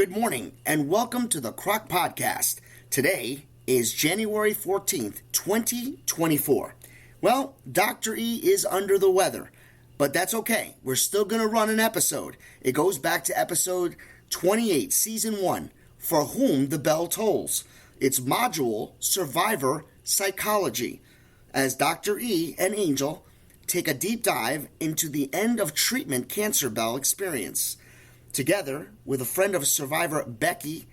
Good morning and welcome to the CROC podcast. Today is January 14th, 2024. Well, Dr. E is under the weather, but that's okay. We're still going to run an episode. It goes back to episode 28, season 1, For Whom the Bell Tolls. It's module Survivor Psychology, as Dr. E and Angel take a deep dive into the end of treatment cancer bell experience. Together with a friend of survivor Becky,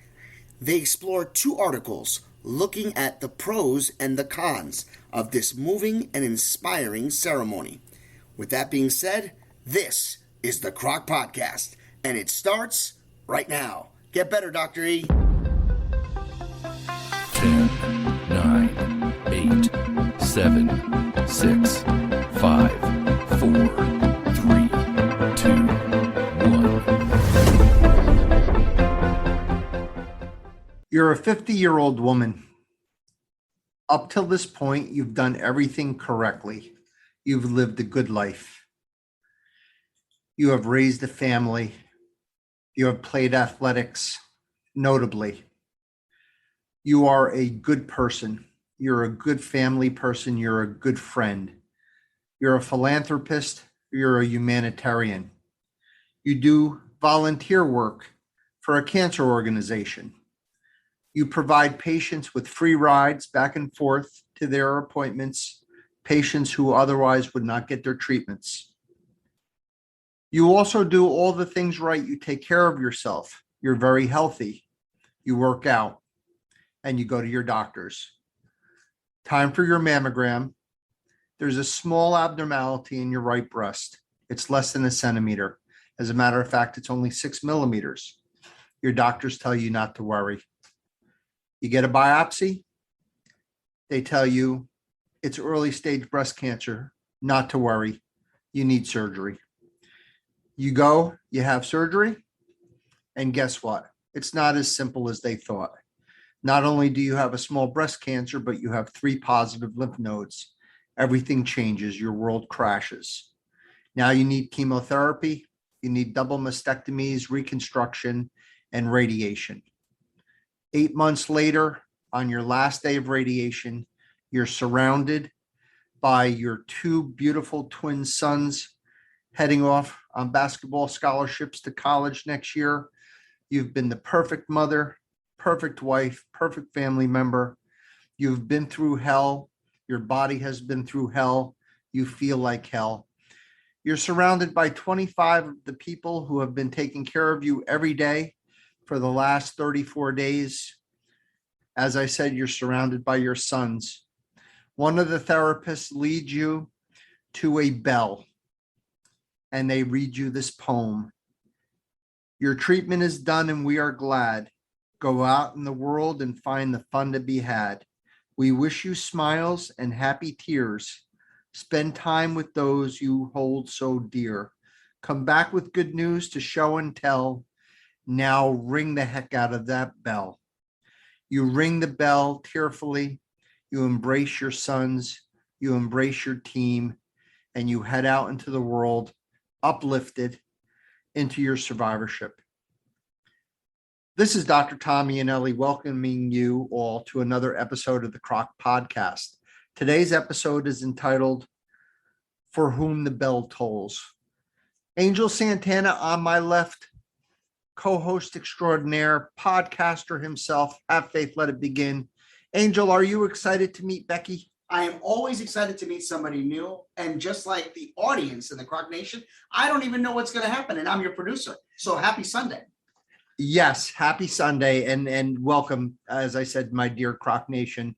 they explore 2 articles looking at the pros and the cons of this moving and inspiring ceremony. With that being said, this is the CROC Podcast, and it starts right now. Get better, Dr. E. 10, 9, 8, 7, 6, 5, 4, 3, 2, 1. You're a 50-year-old woman. Up till this point, you've done everything correctly. You've lived a good life. You have raised a family. You have played athletics, notably. You are a good person. You're a good family person. You're a good friend. You're a philanthropist. You're a humanitarian. You do volunteer work for a cancer organization. You provide patients with free rides back and forth to their appointments, patients who otherwise would not get their treatments. You also do all the things right. You take care of yourself. You're very healthy. You work out and you go to your doctors. Time for your mammogram. There's a small abnormality in your right breast. It's less than a centimeter. As a matter of fact, it's only 6 millimeters. Your doctors tell you not to worry. You get a biopsy. They tell you it's early stage breast cancer, not to worry. You need surgery. You go, you have surgery, and guess what? It's not as simple as they thought. Not only do you have a small breast cancer, but you have 3 positive lymph nodes. Everything changes. Your world crashes. Now you need chemotherapy. You need double mastectomies, reconstruction, and radiation. 8 months later, on your last day of radiation, you're surrounded by your 2 beautiful twin sons heading off on basketball scholarships to college next year. You've been the perfect mother, perfect wife, perfect family member. You've been through hell. Your body has been through hell. You feel like hell. You're surrounded by 25 of the people who have been taking care of you every day for the last 34 days. As I said, you're surrounded by your sons. One of the therapists leads you to a bell, and they read you this poem. Your treatment is done, and we are glad. Go out in the world and find the fun to be had. We wish you smiles and happy tears. Spend time with those you hold so dear. Come back with good news to show and tell. Now ring the heck out of that bell. You ring the bell tearfully. You embrace your sons. You embrace your team. And you head out into the world, uplifted into your survivorship. This is Dr. Tommy Anelli welcoming you all to another episode of the CROC Podcast. Today's episode is entitled, For Whom the Bell Tolls. Angel Santana on my left, co-host extraordinaire, podcaster himself. Have faith, let it begin. Angel, are you excited to meet Becky? I am always excited to meet somebody new, and just like the audience in the CROC Nation, I don't even know what's going to happen, and I'm your producer. So happy Sunday. Yes, happy Sunday, and welcome, as I said, my dear CROC Nation.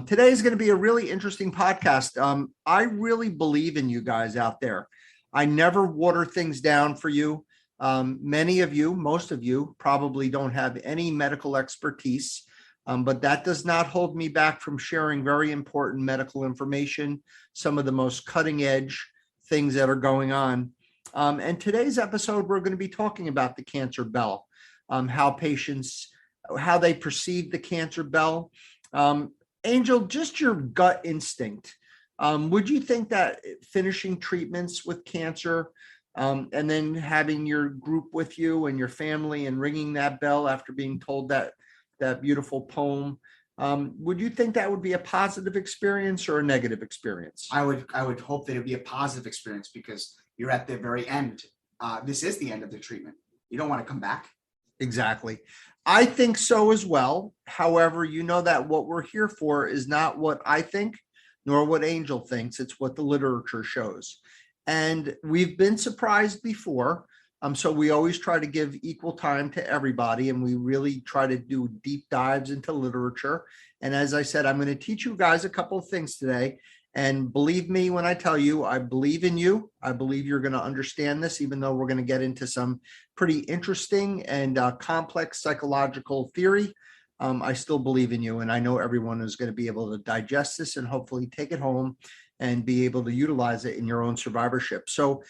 Today is going to be a really interesting podcast. I really believe in you guys out there. I never water things down for you. Many of you, most of you, probably don't have any medical expertise, but that does not hold me back from sharing very important medical information, some of the most cutting edge things that are going on. And today's episode, we're going to be talking about the cancer bell, how patients, how they perceive the cancer bell. Angel, just your gut instinct. Would you think that finishing treatments with cancer and then having your group with you and your family and ringing that bell after being told that beautiful poem. Would you think that would be a positive experience or a negative experience? I would hope that it'd be a positive experience because you're at the very end. This is the end of the treatment. You don't want to come back. Exactly. I think so as well. However, you know that what we're here for is not what I think, nor what Angel thinks. It's what the literature shows. And we've been surprised before. So we always try to give equal time to everybody, and we really try to do deep dives into literature. And as I said, I'm going to teach you guys a couple of things today. And believe me when I tell you, I believe in you. I believe you're going to understand this, even though we're going to get into some pretty interesting and complex psychological theory. I still believe in you, and I know everyone is going to be able to digest this and hopefully take it home and be able to utilize it in your own survivorship. So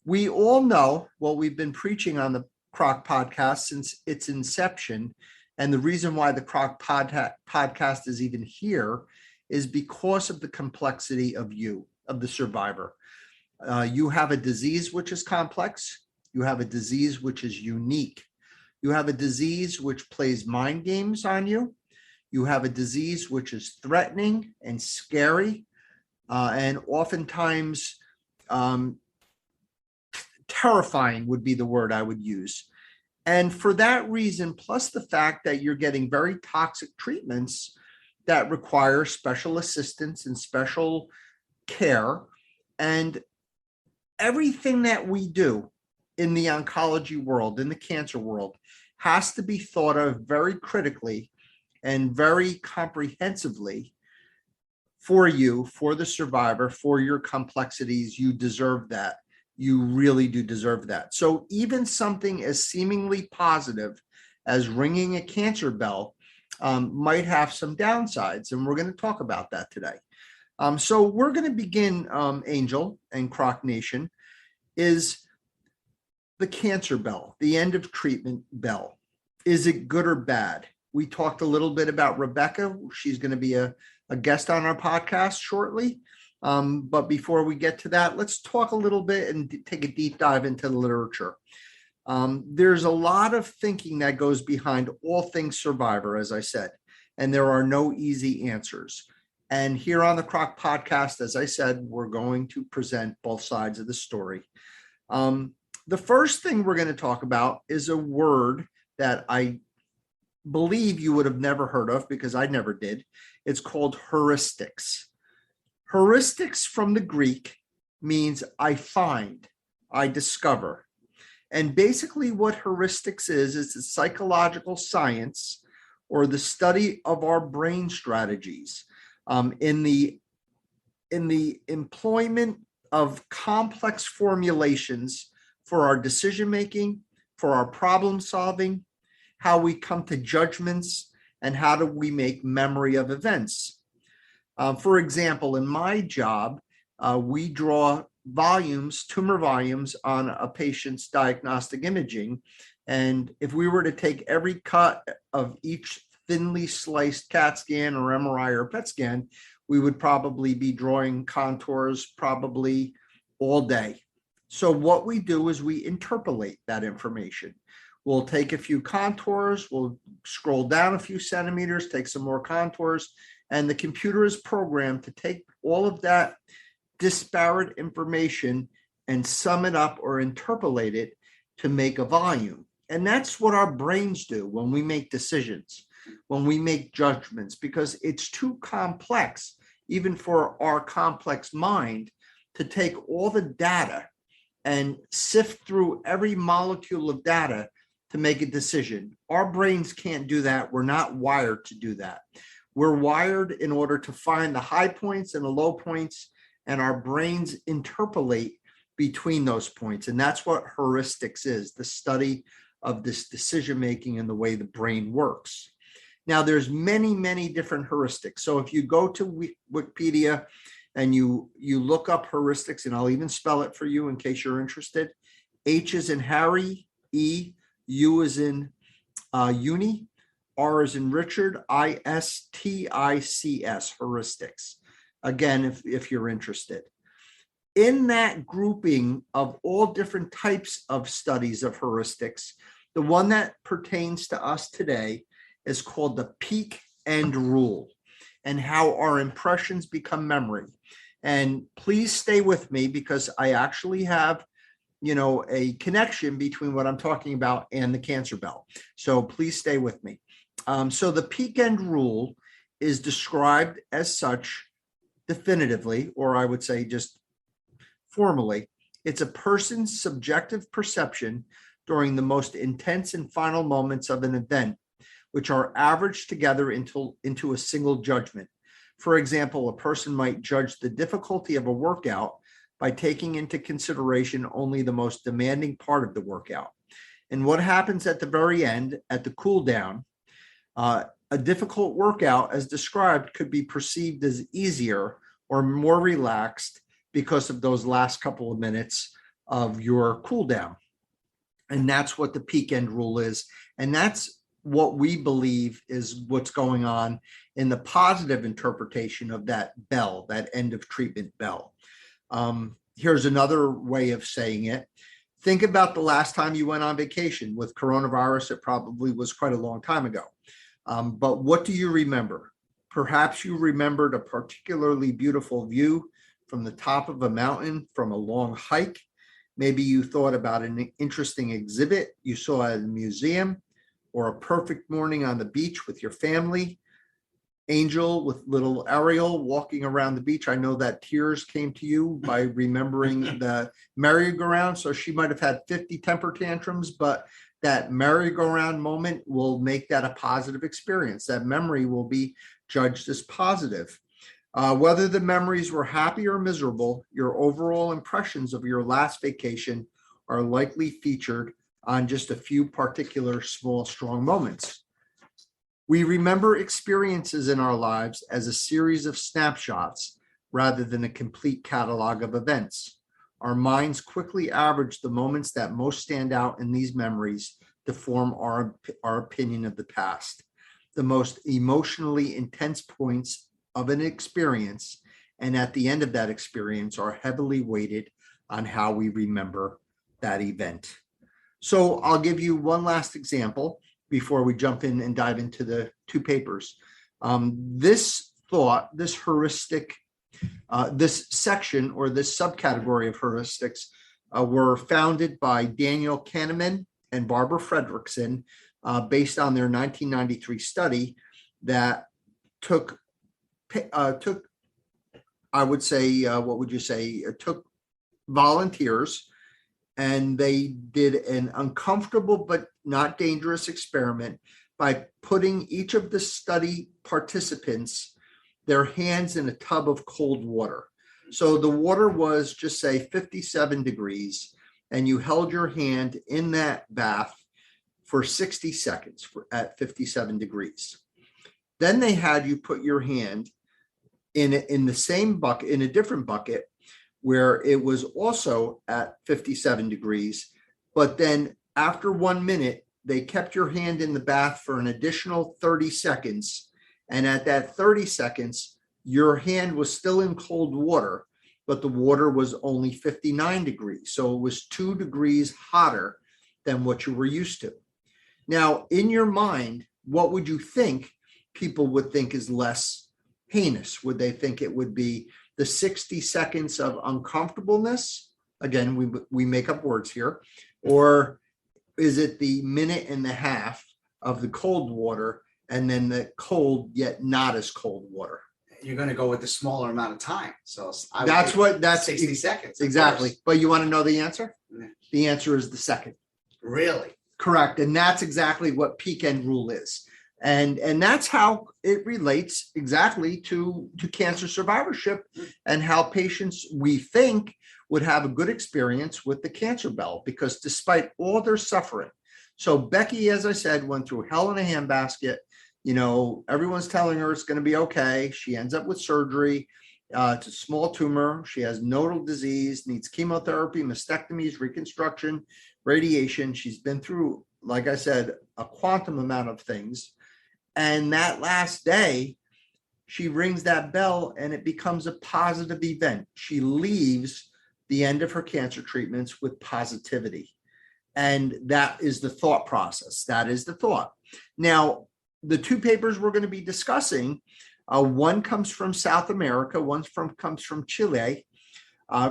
we all know what we've been preaching on the CROC podcast since its inception. And the reason why the CROC podcast is even here is because of the complexity of you, of the survivor. You have a disease which is complex. You have a disease which is unique. You have a disease which plays mind games on you. You have a disease which is threatening and scary, and oftentimes terrifying would be the word I would use. And for that reason, plus the fact that you're getting very toxic treatments that require special assistance and special care, and everything that we do in the oncology world, in the cancer world, has to be thought of very critically and very comprehensively for you, for the survivor, for your complexities. You deserve that. You really do deserve that. So even something as seemingly positive as ringing a cancer bell might have some downsides, and we're going to talk about that today. So we're going to begin, Angel and CROC Nation, is the cancer bell, the end of treatment bell. Is it good or bad? We talked a little bit about Rebecca. She's going to be a guest on our podcast shortly. But before we get to that, let's talk a little bit and take a deep dive into the literature. There's a lot of thinking that goes behind all things survivor, as I said, and there are no easy answers. And here on the CROC podcast, as I said, we're going to present both sides of the story. The first thing we're going to talk about is a word that I believe you would have never heard of because I never did. It's called heuristics. Heuristics from the Greek means I find, I discover. And basically what heuristics is a psychological science or the study of our brain strategies in the employment of complex formulations for our decision making, for our problem solving, how we come to judgments, and how do we make memory of events. For example, in my job, we draw volumes, tumor volumes on a patient's diagnostic imaging. And if we were to take every cut of each thinly sliced CAT scan or MRI or PET scan, we would probably be drawing contours probably all day. So what we do is we interpolate that information. We'll take a few contours, we'll scroll down a few centimeters, take some more contours, and the computer is programmed to take all of that disparate information and sum it up or interpolate it to make a volume. And that's what our brains do when we make decisions, when we make judgments, because it's too complex, even for our complex mind, to take all the data and sift through every molecule of data to make a decision. Our brains can't do that. We're not wired to do that. We're wired in order to find the high points and the low points, and our brains interpolate between those points. And that's what heuristics is, the study of this decision-making and the way the brain works. Now, there's many, many different heuristics. So if you go to Wikipedia and you look up heuristics, and I'll even spell it for you in case you're interested. H is in Harry, E, U is in uni, R is in Richard, ISTICS, heuristics. Again, if you're interested. in that grouping of all different types of studies of heuristics, the one that pertains to us today is called the peak end rule, and how our impressions become memory. And please stay with me, because I actually have, a connection between what I'm talking about and the cancer bell. So please stay with me. So the peak end rule is described as such definitively, or I would say just formally. It's a person's subjective perception during the most intense and final moments of an event, which are averaged together into a single judgment. For example, a person might judge the difficulty of a workout by taking into consideration only the most demanding part of the workout. And what happens at the very end, at the cool down, a difficult workout as described could be perceived as easier or more relaxed because of those last couple of minutes of your cool down. And that's what the peak end rule is. And that's what we believe is what's going on in the positive interpretation of that bell, that end of treatment bell. Here's another way of saying it. Think about the last time you went on vacation. With coronavirus, it probably was quite a long time ago. But what do you remember? Perhaps you remembered a particularly beautiful view from the top of a mountain from a long hike. Maybe you thought about an interesting exhibit you saw at a museum, or a perfect morning on the beach with your family. Angel with little Ariel walking around the beach. I know that tears came to you by remembering the merry-go-round. So she might have had 50 temper tantrums, but that merry-go-round moment will make that a positive experience. That memory will be judged as positive. Whether the memories were happy or miserable, your overall impressions of your last vacation are likely featured on just a few particular small, strong moments. We remember experiences in our lives as a series of snapshots rather than a complete catalog of events. Our minds quickly average the moments that most stand out in these memories to form our opinion of the past. The most emotionally intense points of an experience, and at the end of that experience, are heavily weighted on how we remember that event. So I'll give you one last example before we jump in and dive into the two papers. This heuristic, this section or this subcategory of heuristics were founded by Daniel Kahneman and Barbara Fredrickson based on their 1993 study that took volunteers, and they did an uncomfortable but not dangerous experiment by putting each of the study participants, their hands in a tub of cold water. So the water was, just say, 57 degrees, and you held your hand in that bath for 60 seconds at 57 degrees. Then they had you put your hand in the same bucket, in a different bucket, where it was also at 57 degrees. But then after 1 minute, they kept your hand in the bath for an additional 30 seconds. And at that 30 seconds, your hand was still in cold water, but the water was only 59 degrees. So it was 2 degrees hotter than what you were used to. Now, in your mind, what would you think people would think is less heinous? Would they think it would be the 60 seconds of uncomfortableness? Again, we make up words here. Or is it the minute and a half of the cold water and then the cold yet not as cold water? You're going to go with the smaller amount of time. So that's 60 seconds. Exactly. But you want to know the answer? Yeah. The answer is the second. Really? Correct. And that's exactly what peak end rule is. And that's how it relates exactly to cancer survivorship, and how patients, we think, would have a good experience with the cancer bell, because despite all their suffering. So Becky, as I said, went through hell in a handbasket. Everyone's telling her it's going to be okay. She ends up with surgery. It's a small tumor. She has nodal disease, needs chemotherapy, mastectomies, reconstruction, radiation. She's been through, like I said, a quantum amount of things. And that last day, she rings that bell and it becomes a positive event. She leaves the end of her cancer treatments with positivity. And that is the thought process. That is the thought. Now, the two papers we're going to be discussing, one comes from South America, comes from Chile,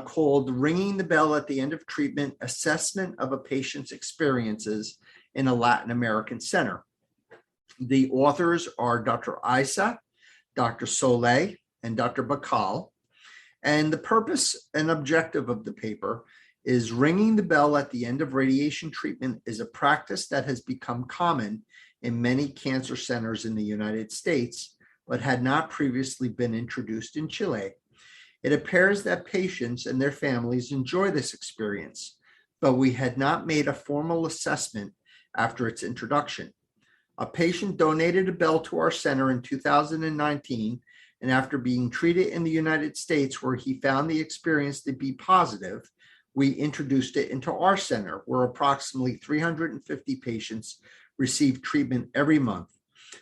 called Ringing the Bell at the End of Treatment, Assessment of a Patient's Experiences in a Latin American Center. The authors are Dr. Isa, Dr. Soleil, and Dr. Bakal. And the purpose and objective of the paper is ringing the bell at the end of radiation treatment is a practice that has become common in many cancer centers in the United States, but had not previously been introduced in Chile. It appears that patients and their families enjoy this experience, but we had not made a formal assessment after its introduction. A patient donated a bell to our center in 2019, and after being treated in the United States, where he found the experience to be positive, we introduced it into our center, where approximately 350 patients receive treatment every month.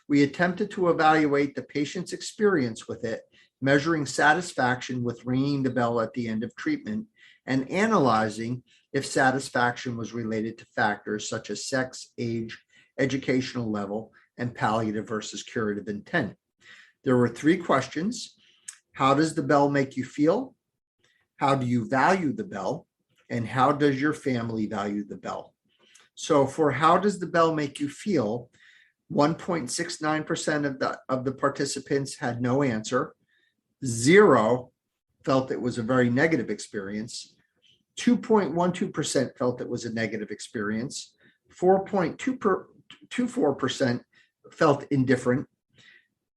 We attempted to evaluate the patient's experience with it, measuring satisfaction with ringing the bell at the end of treatment, and analyzing if satisfaction was related to factors such as sex, age, educational level, and palliative versus curative intent. There were 3 questions. How does the bell make you feel? How do you value the bell? And how does your family value the bell? So for how does the bell make you feel, 1.69% of the participants had no answer. 0 felt it was a very negative experience. 2.12% felt it was a negative experience. 4.24% felt indifferent.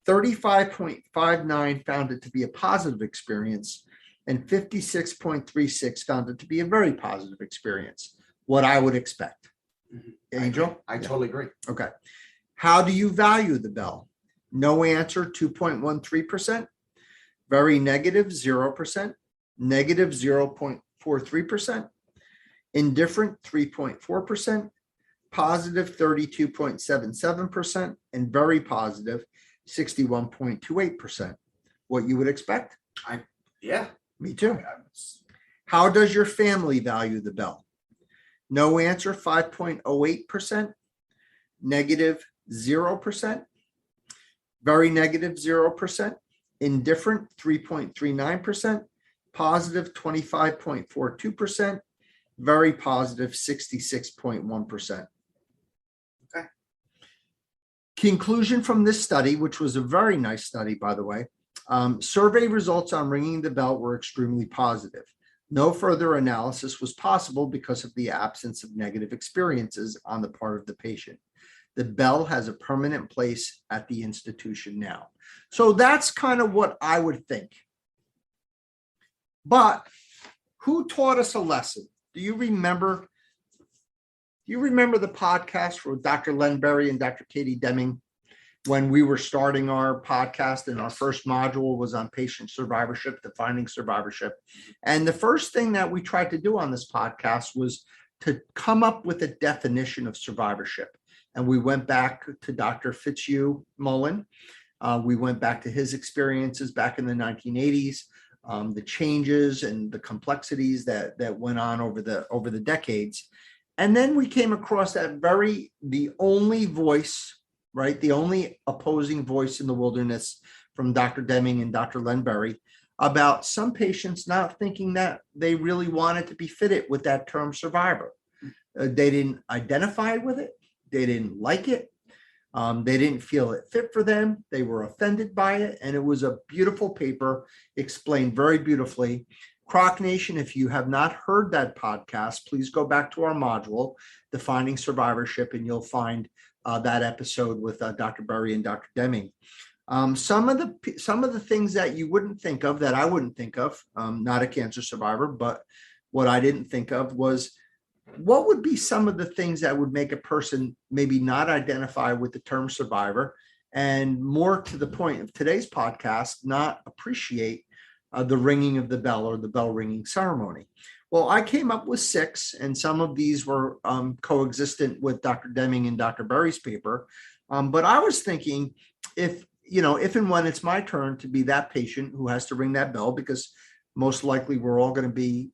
35.59% found it to be a positive experience, and 56.36% found it to be a very positive experience, what I would expect. Angel? I totally agree. Okay. How do you value the bell? No answer, 2.13%. Very negative, 0%. Negative, 0.43%. Indifferent, 3.4%. Positive, 32.77%. And very positive, 61.28%. What you would expect? Yeah. Me too. How does your family value the bell? No answer, 5.08%. Negative, 0%. Very negative, 0%. Indifferent, 3.39%. Positive, 25.42%. Very positive, 66.1%. Okay. Conclusion from this study, which was a very nice study, by the way, survey results on ringing the bell were extremely positive. No further analysis was possible because of the absence of negative experiences on the part of the patient. The bell has a permanent place at the institution now. So that's kind of what I would think. But who taught us a lesson? Do you remember the podcast with Dr. Len Berry and Dr. Katie Deming when we were starting our podcast, and our first module was on patient survivorship, defining survivorship. And the first thing that we tried to do on this podcast was to come up with a definition of survivorship. And we went back to Dr. Fitzhugh Mullen. We went back to his experiences back in the 1980s, the changes and the complexities that went on over the decades. And then we came across the only voice, right? The only opposing voice in the wilderness from Dr. Deming and Dr. Len Berry about some patients not thinking that they really wanted to be fitted with that term survivor. They didn't identify with it. They didn't like it. They didn't feel it fit for them. They were offended by it. And it was a beautiful paper, explained very beautifully. CROC Nation, if you have not heard that podcast, please go back to our module, Defining Survivorship, and you'll find that episode with Dr. Berry and Dr. Deming. Some of the things that you wouldn't think of, that I wouldn't think of, not a cancer survivor, but what I didn't think of was, what would be some of the things that would make a person maybe not identify with the term survivor, and more to the point of today's podcast, not appreciate the ringing of the bell or the bell ringing ceremony? Well, I came up with 6, and some of these were coexistent with Dr. Deming and Dr. Berry's paper. But I was thinking, if and when it's my turn to be that patient who has to ring that bell, because most likely we're all going to be,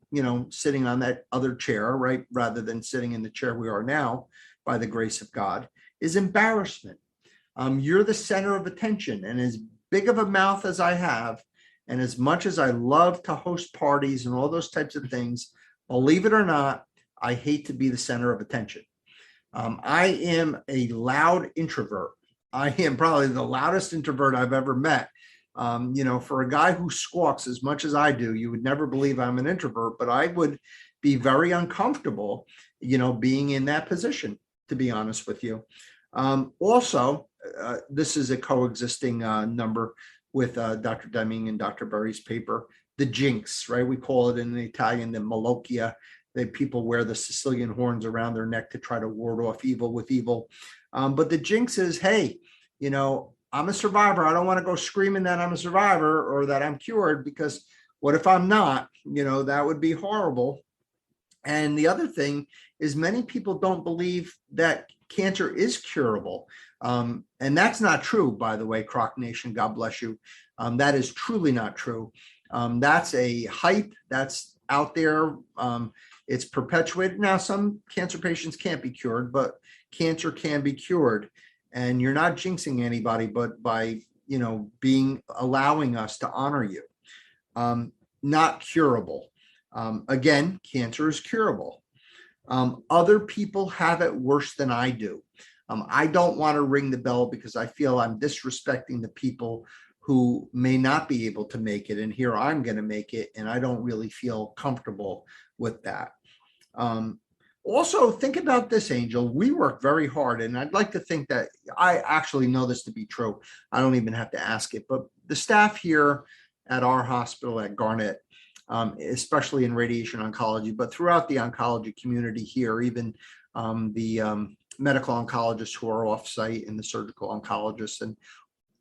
sitting on that other chair, right? Rather than sitting in the chair we are now, by the grace of God, is embarrassment. You're the center of attention, and as big of a mouth as I have, and as much as I love to host parties and all those types of things, believe it or not, I hate to be the center of attention. I am a loud introvert. I am probably the loudest introvert I've ever met. For a guy who squawks as much as I do, you would never believe I'm an introvert, but I would be very uncomfortable, being in that position, to be honest with you. Also, this is a coexisting number with Dr. Deming and Dr. Berry's paper, the jinx, right? We call it in Italian, the malocchia. People wear the Sicilian horns around their neck to try to ward off evil with evil. But the jinx is, hey, I'm a survivor. I don't want to go screaming that I'm a survivor or that I'm cured, because what if I'm not? That would be horrible. And the other thing is, many people don't believe that cancer is curable. And that's not true, by the way, CROC Nation, God bless you. That is truly not true. That's a hype that's out there. It's perpetuated. Now, some cancer patients can't be cured, but cancer can be cured. And you're not jinxing anybody, but by, allowing us to honor you. Not curable. Again, cancer is curable. Other people have it worse than I do. I don't want to ring the bell because I feel I'm disrespecting the people who may not be able to make it. And here I'm going to make it. And I don't really feel comfortable with that. Also, think about this, Angel. We work very hard, and I'd like to think that I actually know this to be true. I don't even have to ask it, but the staff here at our hospital at Garnet, especially in radiation oncology, but throughout the oncology community here, even the medical oncologists who are off-site and the surgical oncologists and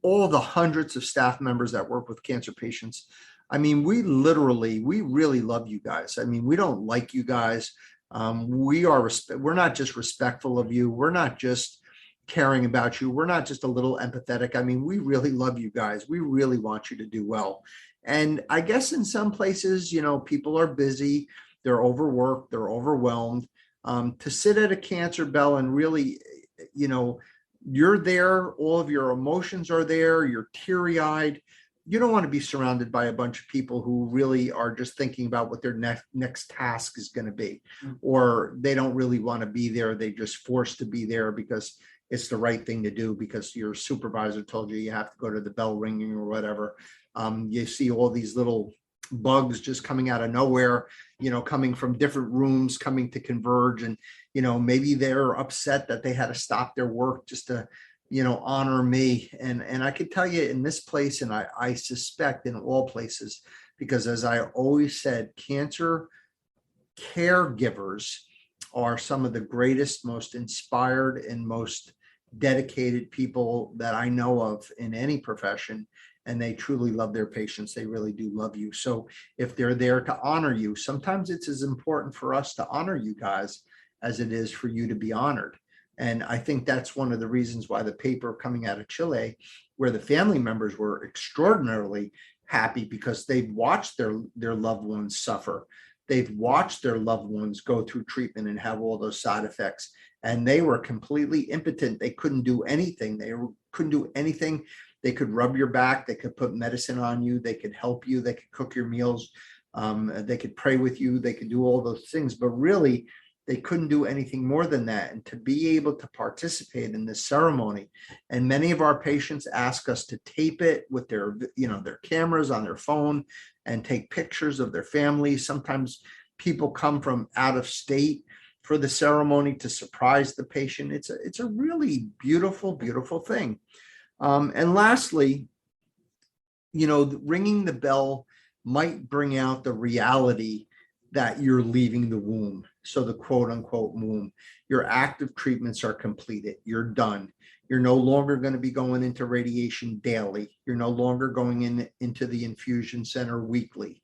all the hundreds of staff members that work with cancer patients. I mean, we really love you guys. I mean, we don't like you guys. We're not just respectful of you. We're not just caring about you. We're not just a little empathetic. I mean, we really love you guys. We really want you to do well. And I guess in some places, people are busy, they're overworked, they're overwhelmed. To sit at a cancer bell and really, you're there, all of your emotions are there, you're teary-eyed. You don't want to be surrounded by a bunch of people who really are just thinking about what their next task is going to be, or they don't really want to be there. They just forced to be there because it's the right thing to do, because your supervisor told you have to go to the bell ringing or whatever. You see all these little bugs just coming out of nowhere, coming from different rooms, coming to converge. And, maybe they're upset that they had to stop their work just to, honor me. And I could tell you in this place, and I suspect in all places, because as I always said, cancer caregivers are some of the greatest, most inspired, and most dedicated people that I know of in any profession. And they truly love their patients. They really do love you. So if they're there to honor you, sometimes it's as important for us to honor you guys as it is for you to be honored. And I think that's one of the reasons why the paper coming out of Chile, where the family members were extraordinarily happy, because they've watched their loved ones suffer. They've watched their loved ones go through treatment and have all those side effects. And they were completely impotent. They couldn't do anything. They could rub your back. They could put medicine on you. They could help you. They could cook your meals. They could pray with you. They could do all those things. But really, they couldn't do anything more than that. And to be able to participate in this ceremony, and many of our patients ask us to tape it with their cameras on their phone and take pictures of their families. Sometimes people come from out of state for the ceremony to surprise the patient. It's a really beautiful, beautiful thing. And lastly, ringing the bell might bring out the reality that you're leaving the womb. So the quote unquote womb, your active treatments are completed. You're done. You're no longer going to be going into radiation daily. You're no longer going into the infusion center weekly.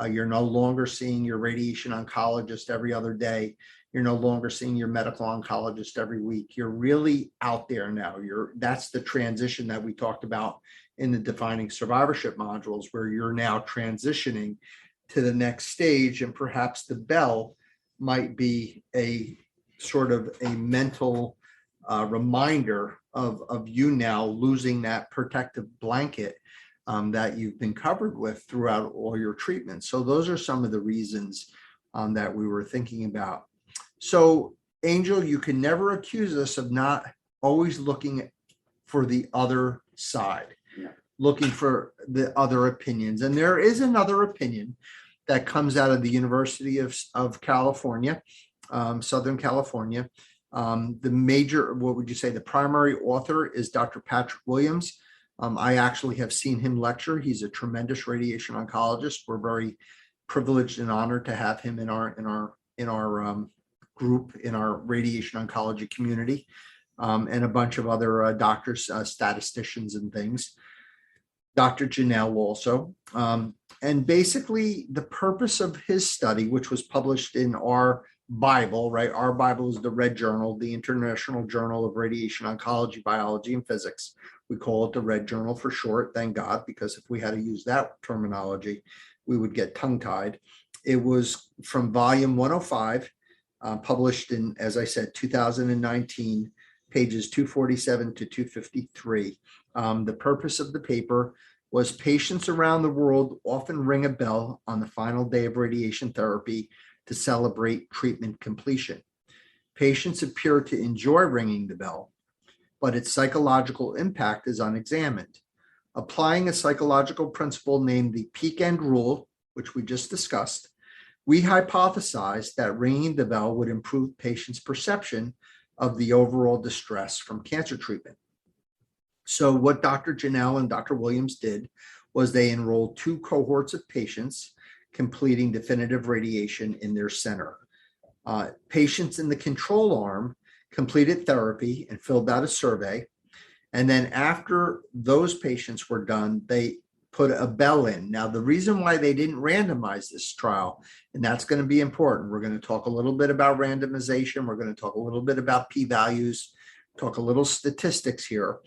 You're no longer seeing your radiation oncologist every other day. You're no longer seeing your medical oncologist every week. You're really out there now. That's the transition that we talked about in the defining survivorship modules, where you're now transitioning to the next stage, and perhaps the bell might be a sort of a mental reminder of you now losing that protective blanket that you've been covered with throughout all your treatments. So those are some of the reasons that we were thinking about. So Angel, you can never accuse us of not always looking for the other side, looking for the other opinions. And there is another opinion that comes out of the University of California, Southern California. The major, what would you say, the primary author is Dr. Patrick Williams. I actually have seen him lecture. He's a tremendous radiation oncologist. We're very privileged and honored to have him in our group, in our radiation oncology community, and a bunch of other doctors, statisticians and things. Dr. Janelle also. And basically the purpose of his study, which was published in our Bible, right? Our Bible is the Red Journal, the International Journal of Radiation Oncology, Biology, and Physics. We call it the Red Journal for short, thank God, because if we had to use that terminology, we would get tongue-tied. It was from volume 105, published in, as I said, 2019, pages 247 to 253. The purpose of the paper was patients around the world often ring a bell on the final day of radiation therapy to celebrate treatment completion. Patients appear to enjoy ringing the bell, but its psychological impact is unexamined. Applying a psychological principle named the peak end rule, which we just discussed, we hypothesized that ringing the bell would improve patients' perception of the overall distress from cancer treatment. So what Dr. Janelle and Dr. Williams did was they enrolled 2 cohorts of patients completing definitive radiation in their center. Patients in the control arm completed therapy and filled out a survey. And then after those patients were done, they put a bell in. Now, the reason why they didn't randomize this trial, and that's going to be important, we're going to talk a little bit about randomization. We're going to talk a little bit about p-values, talk a little statistics here,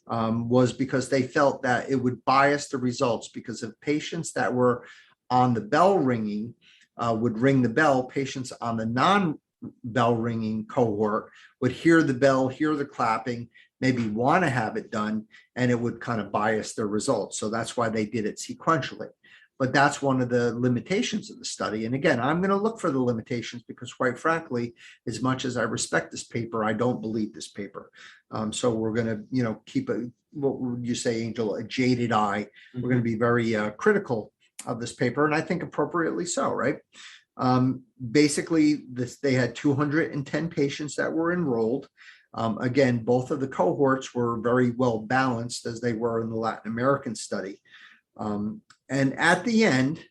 was because they felt that it would bias the results, because if patients that were on the bell ringing would ring the bell, patients on the non-bell ringing cohort would hear the bell, hear the clapping, maybe want to have it done, and it would kind of bias their results. So that's why they did it sequentially. But that's one of the limitations of the study. And again, I'm going to look for the limitations because, quite frankly, as much as I respect this paper, I don't believe this paper. So we're going to, keep a, what would you say, Angel, a jaded eye. We're going to be very critical of this paper, and I think appropriately so, right? Basically, they had 210 patients that were enrolled. Again, both of the cohorts were very well balanced as they were in the Latin American study. And at the end,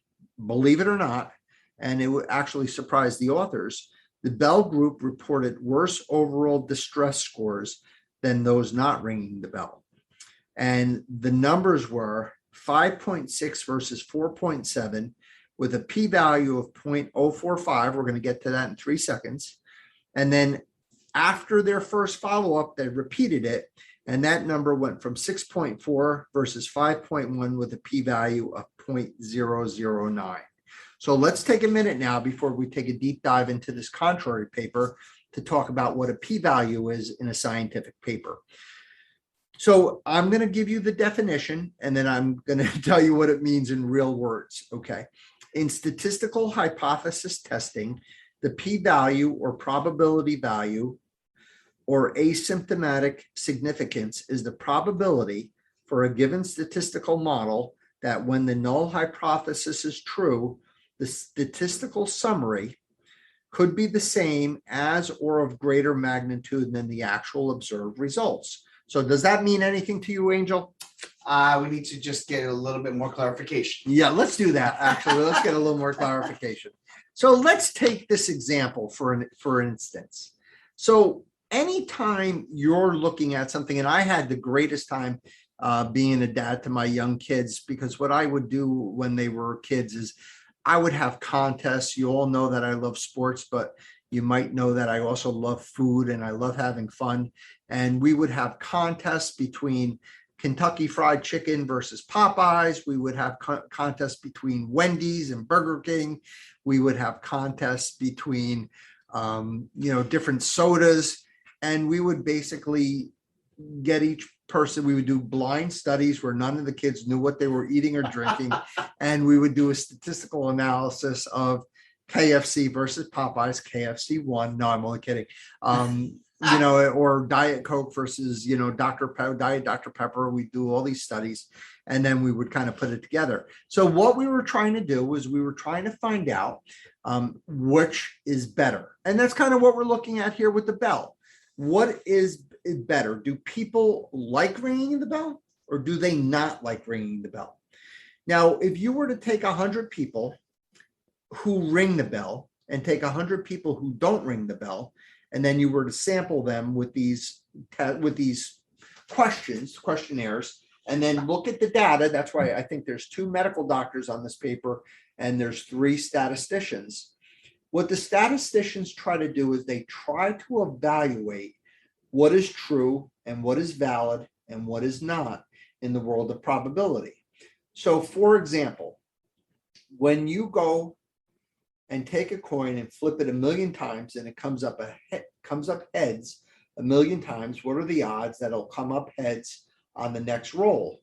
believe it or not, and it would actually surprise the authors, the Bell group reported worse overall distress scores than those not ringing the bell. And the numbers were 5.6 versus 4.7 with a p-value of 0.045. We're going to get to that in 3 seconds. And then after their first follow-up, they repeated it. And that number went from 6.4 versus 5.1 with a p-value of 0.009. So let's take a minute now before we take a deep dive into this contrary paper to talk about what a p-value is in a scientific paper. So I'm going to give you the definition, and then I'm going to tell you what it means in real words, okay? In statistical hypothesis testing, the p-value or probability value or asymptomatic significance is the probability for a given statistical model that when the null hypothesis is true, the statistical summary could be the same as or of greater magnitude than the actual observed results. So does that mean anything to you, Angel? We need to just get a little bit more clarification. Yeah, let's do that. Actually, let's get a little more clarification. So let's take this example for instance. So anytime you're looking at something, and I had the greatest time being a dad to my young kids, because what I would do when they were kids is I would have contests. You all know that I love sports, but you might know that I also love food and I love having fun. And we would have contests between Kentucky Fried Chicken versus Popeyes. We would have contests between Wendy's and Burger King. We would have contests between, different sodas. And we would basically get each person, we would do blind studies where none of the kids knew what they were eating or drinking. And we would do a statistical analysis of KFC versus Popeyes. KFC won. No, I'm only kidding. Or Diet Coke versus, Diet Dr. Pepper. We do all these studies and then we would kind of put it together. So what we were trying to do was we were trying to find out which is better. And that's kind of what we're looking at here with the bell. What is better? Do people like ringing the bell or do they not like ringing the bell? Now, if you were to take 100 people who ring the bell and take 100 people who don't ring the bell, and then you were to sample them with these questionnaires, and then look at the data. That's why I think there's 2 medical doctors on this paper and there's 3 statisticians. What the statisticians try to do is they try to evaluate what is true and what is valid and what is not in the world of probability. So, for example, when you go and take a coin and flip it 1,000,000 times and it comes up heads 1,000,000 times, what are the odds that it'll come up heads on the next roll?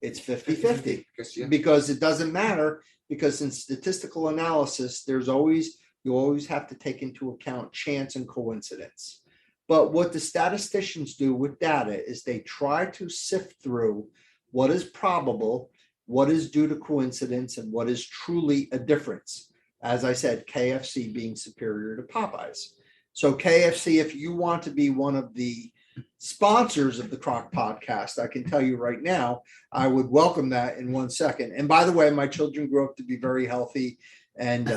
It's 50-50 because it doesn't matter, because in statistical analysis, you always have to take into account chance and coincidence. But what the statisticians do with data is they try to sift through what is probable, what is due to coincidence, and what is truly a difference. As I said, KFC being superior to Popeyes. So KFC, if you want to be one of the sponsors of the CROC podcast, I can tell you right now, I would welcome that in 1 second. And by the way, my children grew up to be very healthy and,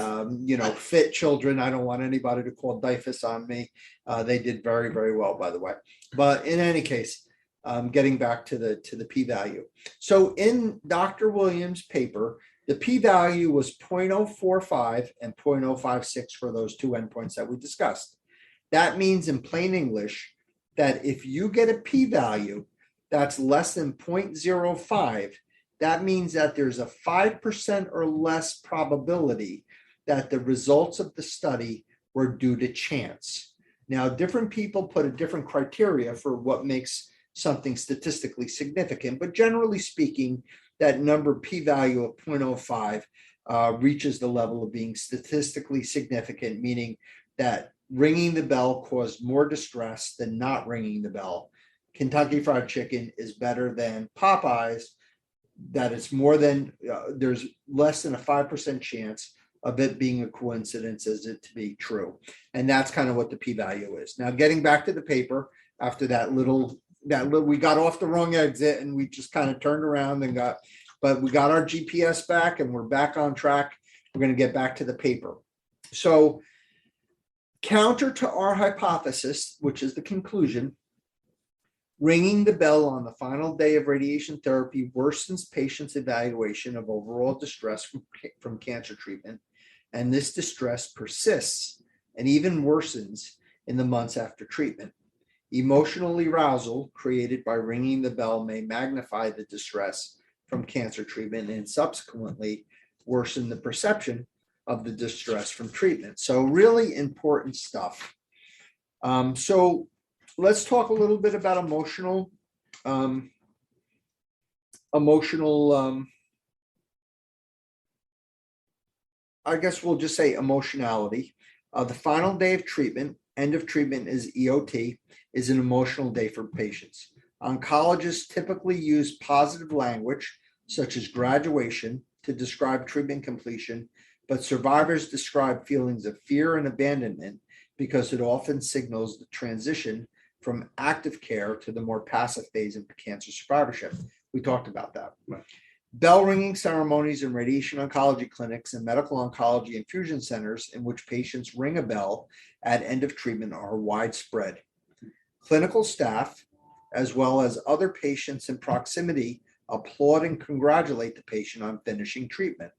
fit children. I don't want anybody to call DIFUS on me. They did very, very well, by the way. But in any case, getting back to the p-value. So in Dr. Williams' paper, the p-value was 0.045 and 0.056 for those 2 endpoints that we discussed. That means in plain English that if you get a p-value that's less than 0.05, that means that there's a 5% or less probability that the results of the study were due to chance. Now, different people put a different criteria for what makes something statistically significant, but generally speaking, that number p-value of 0.05 reaches the level of being statistically significant, meaning that ringing the bell caused more distress than not ringing the bell. Kentucky Fried Chicken is better than Popeyes, that it's more than, there's less than a 5% chance of it being a coincidence as it to be true. And that's kind of what the p-value is. Now, getting back to the paper, after that little, we got off the wrong exit and we just kind of turned around but we got our GPS back and we're back on track. We're going to get back to the paper. So counter to our hypothesis, which is the conclusion, ringing the bell on the final day of radiation therapy worsens patients' evaluation of overall distress from cancer treatment, and this distress persists and even worsens in the months after treatment. Emotional arousal created by ringing the bell may magnify the distress from cancer treatment and subsequently worsen the perception of the distress from treatment. So really important stuff. So let's talk a little bit about emotional, I guess we'll just say emotionality. The final day of treatment, end of treatment is EOT, is an emotional day for patients. Oncologists typically use positive language, such as graduation, to describe treatment completion, but survivors describe feelings of fear and abandonment because it often signals the transition from active care to the more passive phase of cancer survivorship. We talked about that. Right. Bell ringing ceremonies in radiation oncology clinics and medical oncology infusion centers in which patients ring a bell at end of treatment are widespread. Clinical staff, as well as other patients in proximity, applaud and congratulate the patient on finishing treatment.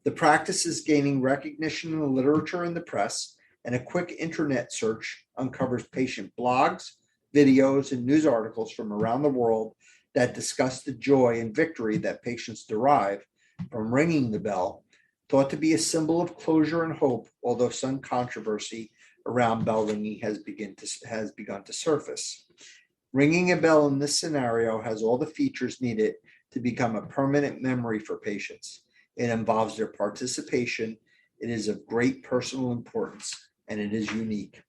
The practice is gaining recognition in the literature and the press, and a quick internet search uncovers patient blogs, videos, and news articles from around the world that discuss the joy and victory that patients derive from ringing the bell, thought to be a symbol of closure and hope, although some controversy around bell ringing has begun to surface. Ringing a bell in this scenario has all the features needed to become a permanent memory for patients. It involves their participation. It is of great personal importance, and it is unique.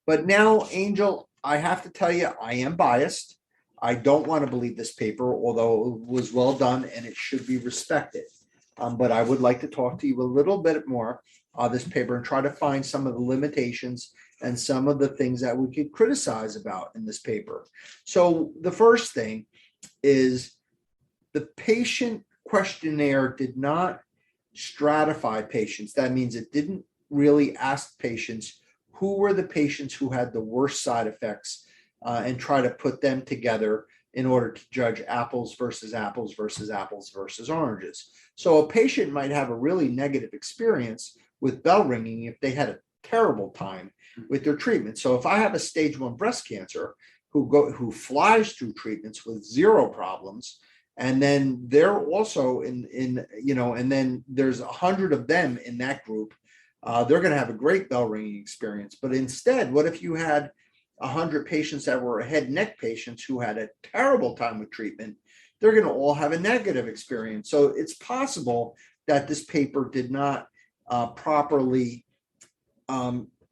But now, Angel, I have to tell you, I am biased. I don't want to believe this paper, although it was well done and it should be respected. But I would like to talk to you a little bit more on this paper and try to find some of the limitations and some of the things that we could criticize about in this paper. So the first thing is the patient questionnaire did not stratify patients. That means it didn't really ask patients who were the patients who had the worst side effects and try to put them together in order to judge apples versus apples versus apples versus oranges. So a patient might have a really negative experience with bell ringing if they had a terrible time with their treatment. So if I have a stage 1 breast cancer who flies through treatments with zero problems, and then they're also and then there's 100 of them in that group, they're going to have a great bell ringing experience. But instead, what if you had 100 patients that were head and neck patients who had a terrible time with treatment? They're going to all have a negative experience. So it's possible that this paper did not properly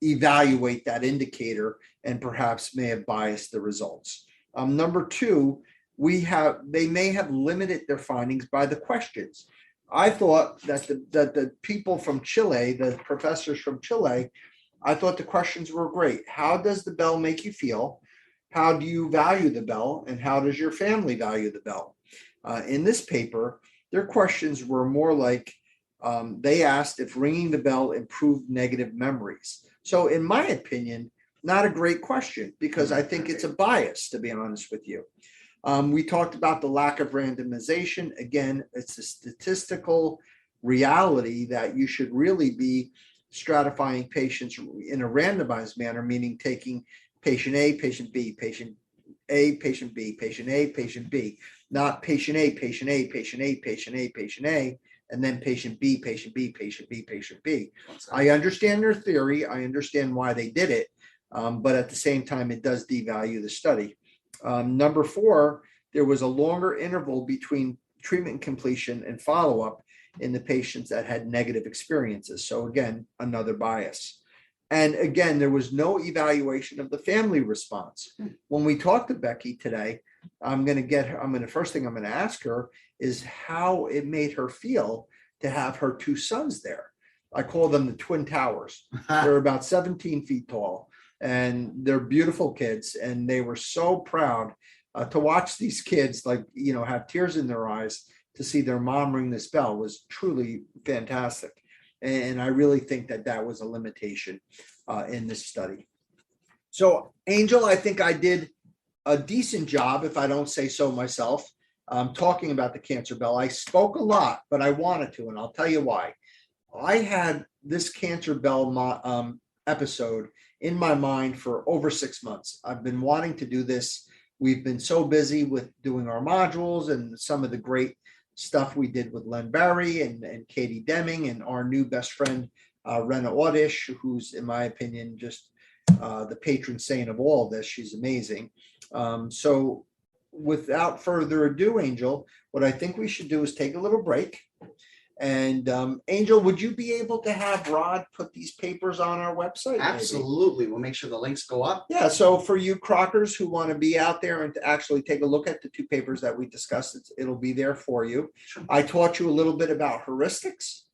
evaluate that indicator and perhaps may have biased the results. Number two, they may have limited their findings by the questions. I thought that the people from Chile, the professors from Chile, I thought the questions were great. How does the bell make you feel? How do you value the bell? And how does your family value the bell? In this paper, their questions were more like, they asked if ringing the bell improved negative memories. So in my opinion, not a great question, because I think it's a bias, to be honest with you. We talked about the lack of randomization. Again, it's a statistical reality that you should really be stratifying patients in a randomized manner, meaning taking patient A, patient B, patient A, patient B, patient A, patient B, not patient A, patient A, patient A, patient A, patient A, and then patient B, patient B, patient B, patient B. I understand their theory. I understand why they did it. But at the same time, it does devalue the study. Number four, there was a longer interval between treatment completion and follow-up in the patients that had negative experiences. So again, another bias. And again, there was no evaluation of the family response. When we talked to Becky today, first thing I'm going to ask her is how it made her feel to have her two sons there. I call them the Twin Towers. They're about 17 feet tall. And they're beautiful kids, and they were so proud to watch these kids have tears in their eyes to see their mom ring this bell was truly fantastic. And I really think that was a limitation in this study. So Angel, I think I did a decent job, if I don't say so myself, talking about the cancer bell. I spoke a lot, but I wanted to, and I'll tell you why. I had this cancer bell episode in my mind for over 6 months. I've been wanting to do this. We've been so busy with doing our modules and some of the great stuff we did with Len Barry and Katie Deming and our new best friend, Rena Audish, who's, in my opinion, just the patron saint of all of this. She's amazing. So without further ado, Angel, what I think we should do is take a little break. And Angel, would you be able to have Rod put these papers on our website? Absolutely. We'll make sure the links go up. Yeah. So for you Crocers who want to be out there and to actually take a look at the two papers that we discussed, it'll be there for you. Sure. I taught you a little bit about heuristics,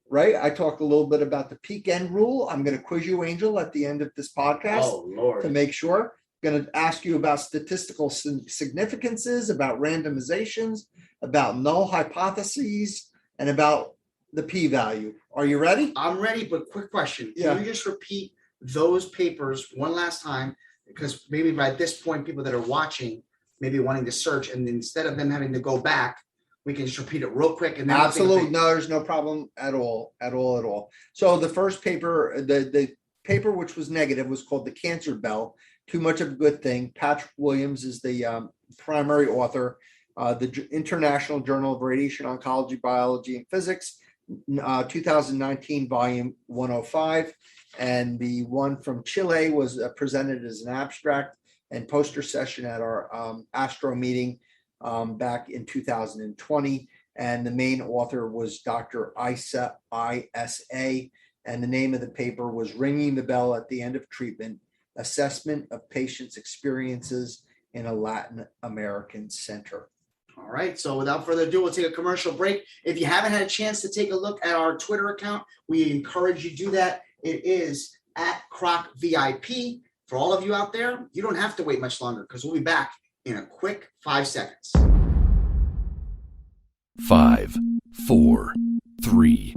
right? I talked a little bit about the peak end rule. I'm going to quiz you, Angel, at the end of this podcast. Oh, Lord. To make sure. Going to ask you about statistical significances, about randomizations, about null hypotheses, and about the p-value. Are you ready? I'm ready, but quick question. Yeah. Can you just repeat those papers one last time? Because maybe by this point, people that are watching may be wanting to search, and instead of them having to go back, we can just repeat it real quick. And then Absolutely. No, there's no problem at all. So the first paper, the paper which was negative was called the Cancer Bell, Too Much of a Good Thing. Patrick Williams is the primary author. The International Journal of Radiation Oncology, Biology, and Physics, 2019, volume 105. And the one from Chile was presented as an abstract and poster session at our Astro meeting back in 2020. And the main author was Dr. Isa, ISA. And the name of the paper was Ringing the Bell at the End of Treatment, Assessment of Patients' Experiences in a Latin American Center. All right. So without further ado, we'll take a commercial break. If you haven't had a chance to take a look at our Twitter account, we encourage you to do that. It is at CROC VIP. For all of you out there, you don't have to wait much longer because we'll be back in a quick 5 seconds. 5, 4, 3,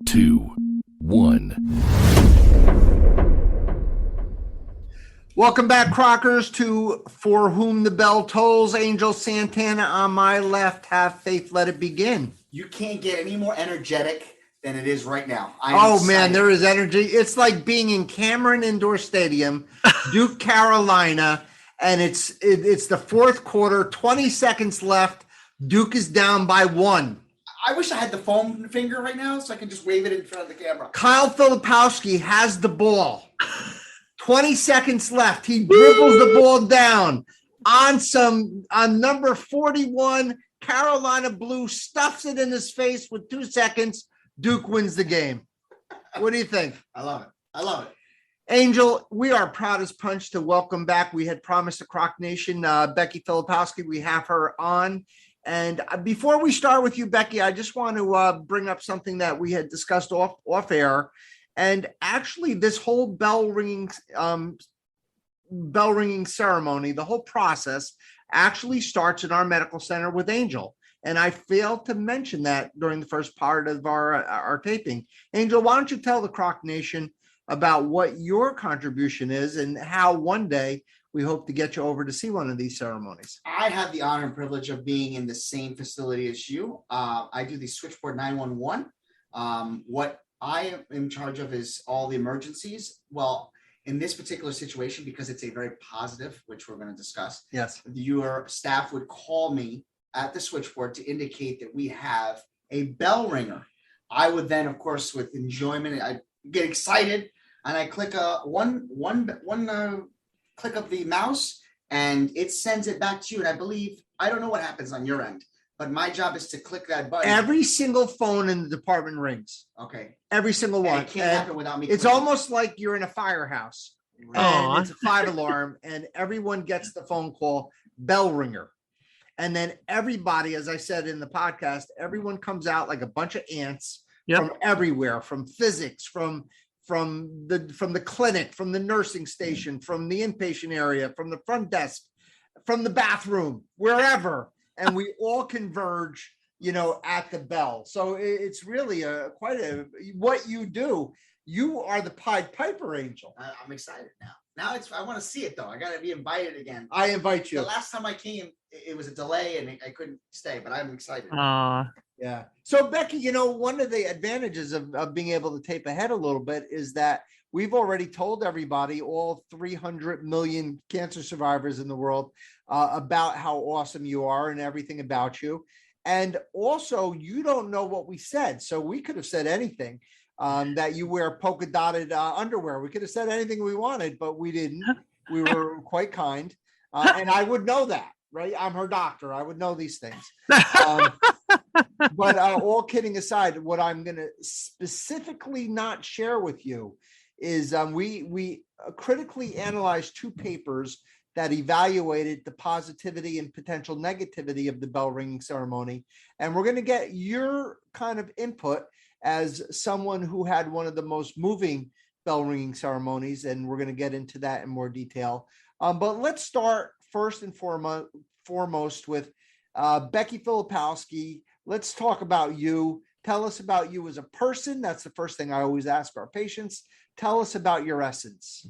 2, 1. Welcome back, Crockers, to For Whom the Bell Tolls. Angel Santana on my left. Have faith, let it begin. You can't get any more energetic than it is right now. Man, there is energy. It's like being in Cameron Indoor Stadium, Duke, Carolina, and it's the fourth quarter, 20 seconds left. Duke is down by 1. I wish I had the foam finger right now so I could just wave it in front of the camera. Kyle Filipowski has the ball. 20 seconds left. He dribbles the ball down on number 41. Carolina Blue stuffs it in his face with 2 seconds. Duke wins the game. What do you think? I love it. Angel, we are proud as punch to welcome back. We had promised the Croc Nation, Becky Filipowski. We have her on. And before we start with you, Becky, I just want to bring up something that we had discussed off air. And actually, this whole bell ringing ceremony, the whole process actually starts in our medical center with Angel. And I failed to mention that during the first part of our taping. Angel, why don't you tell the Croc Nation about what your contribution is and how one day we hope to get you over to see one of these ceremonies. I have the honor and privilege of being in the same facility as you. I do the switchboard 911. What I am in charge of is all the emergencies. Well, in this particular situation, because it's a very positive, which we're going to discuss. Yes. Your staff would call me at the switchboard to indicate that we have a bell ringer. I would then, of course, with enjoyment, I get excited and I click one click of the mouse and it sends it back to you. And I don't know what happens on your end, but my job is to click that button. Every single phone in the department rings. Okay. Every single one. And it can't happen without me. It's almost like you're in a firehouse. And it's a 5 alarm and everyone gets the phone call, bell ringer. And then everybody, as I said in the podcast, everyone comes out like a bunch of ants from everywhere, from physics, from the clinic, from the nursing station, from the inpatient area, from the front desk, from the bathroom, wherever. And we all converge, at the bell. So it's really what you do. You are the Pied Piper, Angel. I'm excited now. Now I want to see it though. I got to be invited again. I invite you. The last time I came, it was a delay and I couldn't stay, but I'm excited. Yeah. So Becky, one of the advantages of being able to tape ahead a little bit is that we've already told everybody, all 300 million cancer survivors in the world, about how awesome you are and everything about you. And also, you don't know what we said. So we could have said anything. That you wear polka dotted underwear. We could have said anything we wanted, but we didn't. We were quite kind. And I would know that, right? I'm her doctor. I would know these things. But all kidding aside, what I'm going to specifically not share with you is we critically analyzed 2 papers that evaluated the positivity and potential negativity of the bell ringing ceremony. And we're going to get your kind of input as someone who had one of the most moving bell ringing ceremonies, and we're going to get into that in more detail. But let's start first and foremost with Becky Filipowski. Let's talk about you. Tell us about you as a person. That's the first thing I always ask our patients. Tell us about your essence.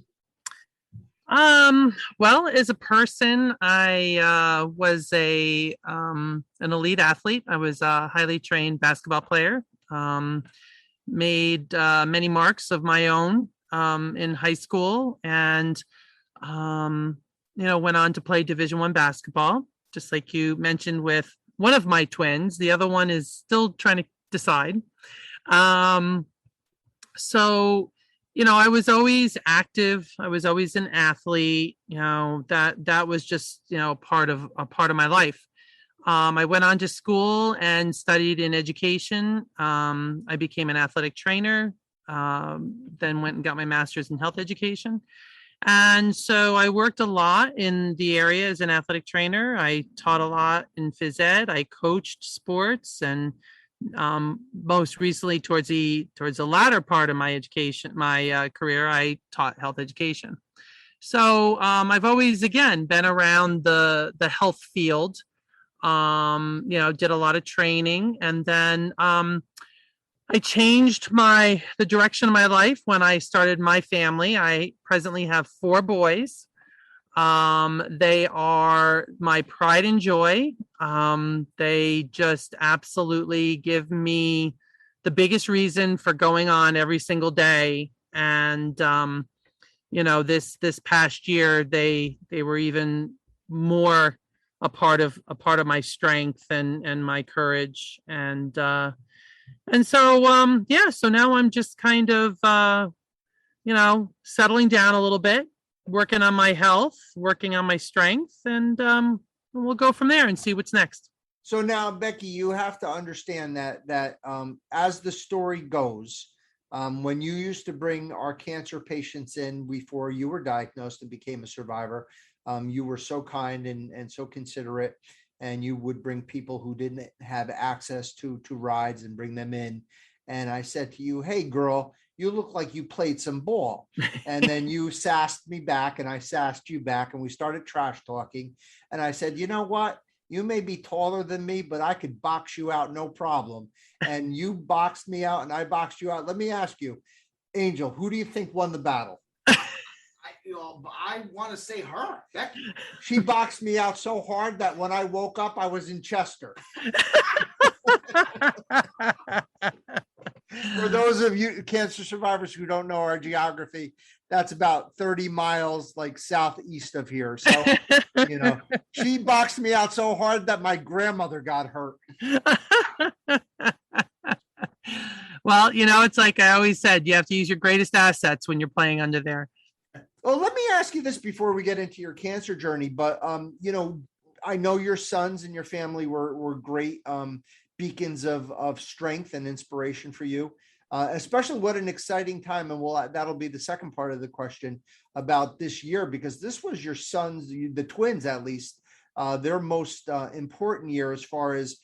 Well, as a person, I was an elite athlete. I was a highly trained basketball player. Made many marks of my own in high school, and Went on to play Division I basketball, just like you mentioned with one of my twins. The other one is still trying to decide. So, I was always active. I was always an athlete. That was just, a part of my life. I went on to school and studied in education. I became an athletic trainer, then went and got my master's in health education. And so I worked a lot in the area as an athletic trainer. I taught a lot in phys ed. I coached sports, and most recently, towards the latter part of my education, my career, I taught health education. So I've always, again, been around the health field. Did a lot of training, and then I changed the direction of my life when I started my family. I presently have 4 boys. They are my pride and joy. They just absolutely give me the biggest reason for going on every single day. And, this past year, they were even more a part of my strength and my courage. And so, so now I'm just kind of, settling down a little bit, working on my health, working on my strength, and we'll go from there and see what's next. So now, Becky, you have to understand that as the story goes, when you used to bring our cancer patients in before you were diagnosed and became a survivor, you were so kind and so considerate, and you would bring people who didn't have access to rides and bring them in. And I said to you, "Hey, girl, you look like you played some ball." And then you sassed me back, and I sassed you back, and we started trash talking. And I said, "You know what? You may be taller than me, but I could box you out, no problem." And you boxed me out, and I boxed you out. Let me ask you, Angel, who do you think won the battle? I want to say her, Becky. She boxed me out so hard that when I woke up, I was in Chester. For those of you cancer survivors who don't know our geography, that's about 30 miles like southeast of here. So, she boxed me out so hard that my grandmother got hurt. Well, it's like I always said, you have to use your greatest assets when you're playing under there. Well, let me ask you this before we get into your cancer journey, but, I know your sons and your family were great beacons of strength and inspiration for you, especially what an exciting time. And that'll be the second part of the question about this year, because this was your sons, the twins, at least, their most important year as far as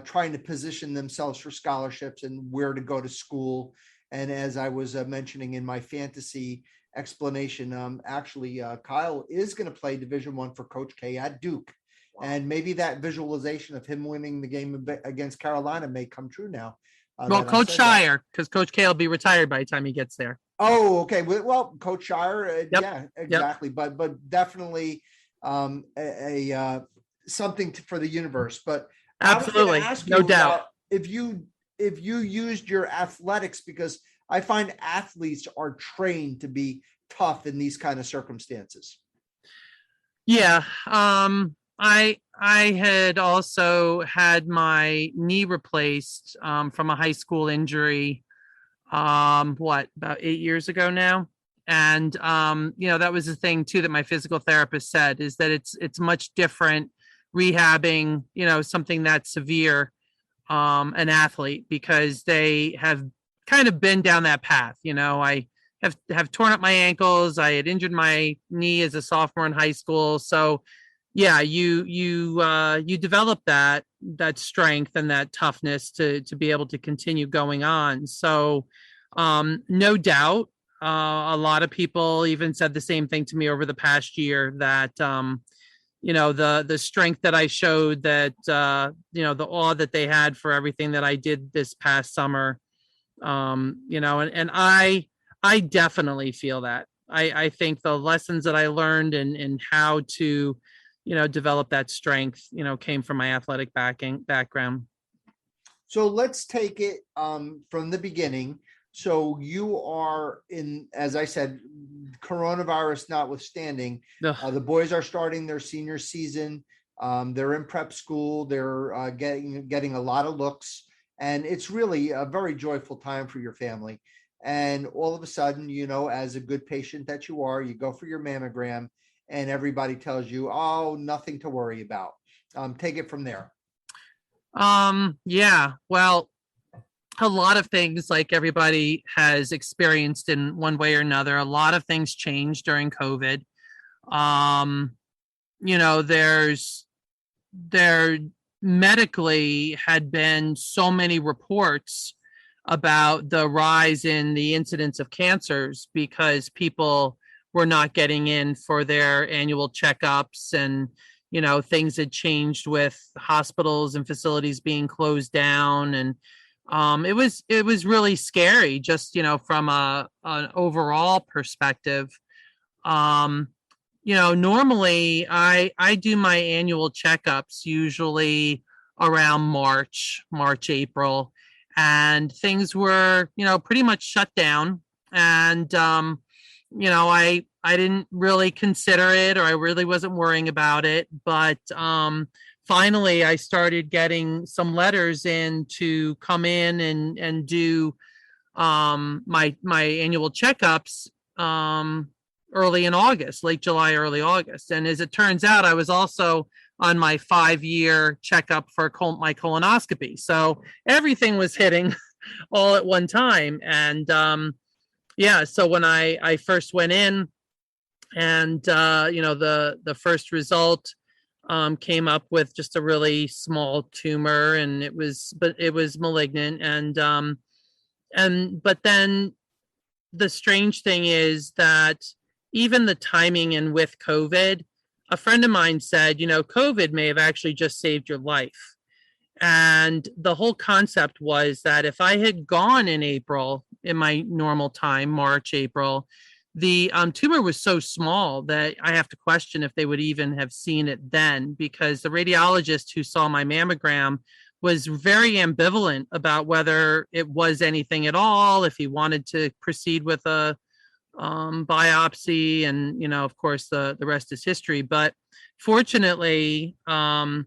trying to position themselves for scholarships and where to go to school. And as I was mentioning in my fantasy explanation, actually, Kyle is going to play Division I for Coach K at Duke. Wow. And maybe that visualization of him winning the game against Carolina may come true now. Well, Coach Shire, because Coach K will be retired by the time he gets there. Oh, okay. Well, Coach Shire, yeah, exactly. Yep. But definitely something for the universe. But absolutely, no doubt. If you used your athletics, because I find athletes are trained to be tough in these kind of circumstances. Yeah. I had also had my knee replaced from a high school injury, about 8 years ago now. And, that was the thing too, that my physical therapist said, is that it's much different rehabbing, something that's severe, an athlete, because they have kind of been down that path. I have torn up my ankles. I had injured my knee as a sophomore in high school. So yeah, you develop that strength and that toughness to be able to continue going on. So no doubt, a lot of people even said the same thing to me over the past year, that the strength that I showed, that the awe that they had for everything that I did this past summer, and I definitely feel that. I think the lessons that I learned and how to develop that strength, came from my athletic background. So let's take it from the beginning. So you are in, as I said, coronavirus notwithstanding, Ugh. the boys are starting their senior season. They're in prep school. They're getting a lot of looks, and it's really a very joyful time for your family. And all of a sudden, as a good patient that you are, you go for your mammogram, and everybody tells you, "Oh, nothing to worry about." Take it from there. Yeah, well, a lot of things, like everybody has experienced in one way or another, a lot of things changed during COVID. Um, there medically had been so many reports about the rise in the incidence of cancers because people were not getting in for their annual checkups, and things had changed with hospitals and facilities being closed down, and it was really scary, just from an overall perspective. Normally I do my annual checkups usually around March, April, and things were, pretty much shut down. And, I didn't really consider it, or I really wasn't worrying about it. But finally, I started getting some letters in to come in and do my annual checkups early in August, late July, early August. And as it turns out, I was also on my 5-year checkup for my colonoscopy. So everything was hitting all at one time. And so when I first went in, and the first result came up with just a really small tumor, and it was malignant. But then the strange thing is that even the timing, and with COVID, a friend of mine said, COVID may have actually just saved your life. And the whole concept was that if I had gone in April, in my normal time, March, April, the tumor was so small that I have to question if they would even have seen it then, because the radiologist who saw my mammogram was very ambivalent about whether it was anything at all, if he wanted to proceed with a biopsy, and of course the rest is history. But fortunately, during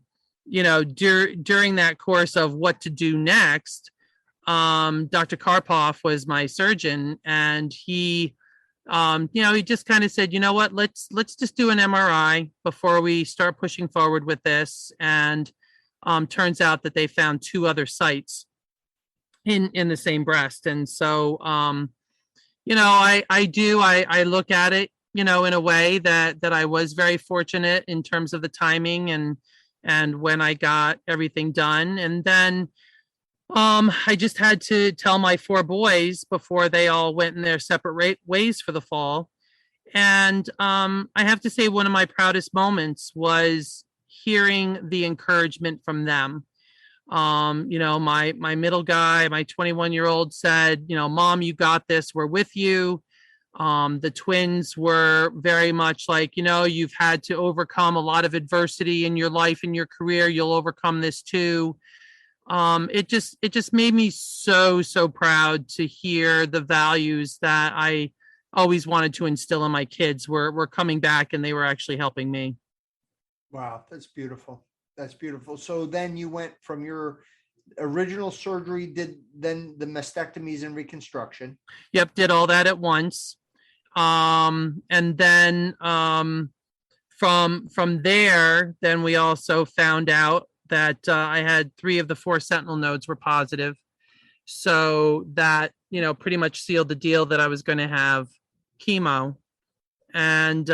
that course of what to do next, Dr. Karpoff was my surgeon, and he just kind of said, what, let's just do an MRI before we start pushing forward with this. And turns out that they found 2 other sites in the same breast. And so I look at it, in a way that I was very fortunate in terms of the timing and when I got everything done. And then I just had to tell my 4 boys before they all went in their separate ways for the fall. And I have to say, one of my proudest moments was hearing the encouragement from them. My middle guy, my 21-year-old, said, Mom, you got this. We're with you. The twins were very much like, you've had to overcome a lot of adversity in your life, in your career. You'll overcome this too. It just made me so proud to hear the values that I always wanted to instill in my kids were coming back, and they were actually helping me. Wow, that's beautiful. That's beautiful. So then you went from your original surgery, did then the mastectomies and reconstruction. Yep, did all that at once. And then from there, then we also found out that I had 3 of the 4 sentinel nodes were positive. So that, pretty much sealed the deal that I was going to have chemo. And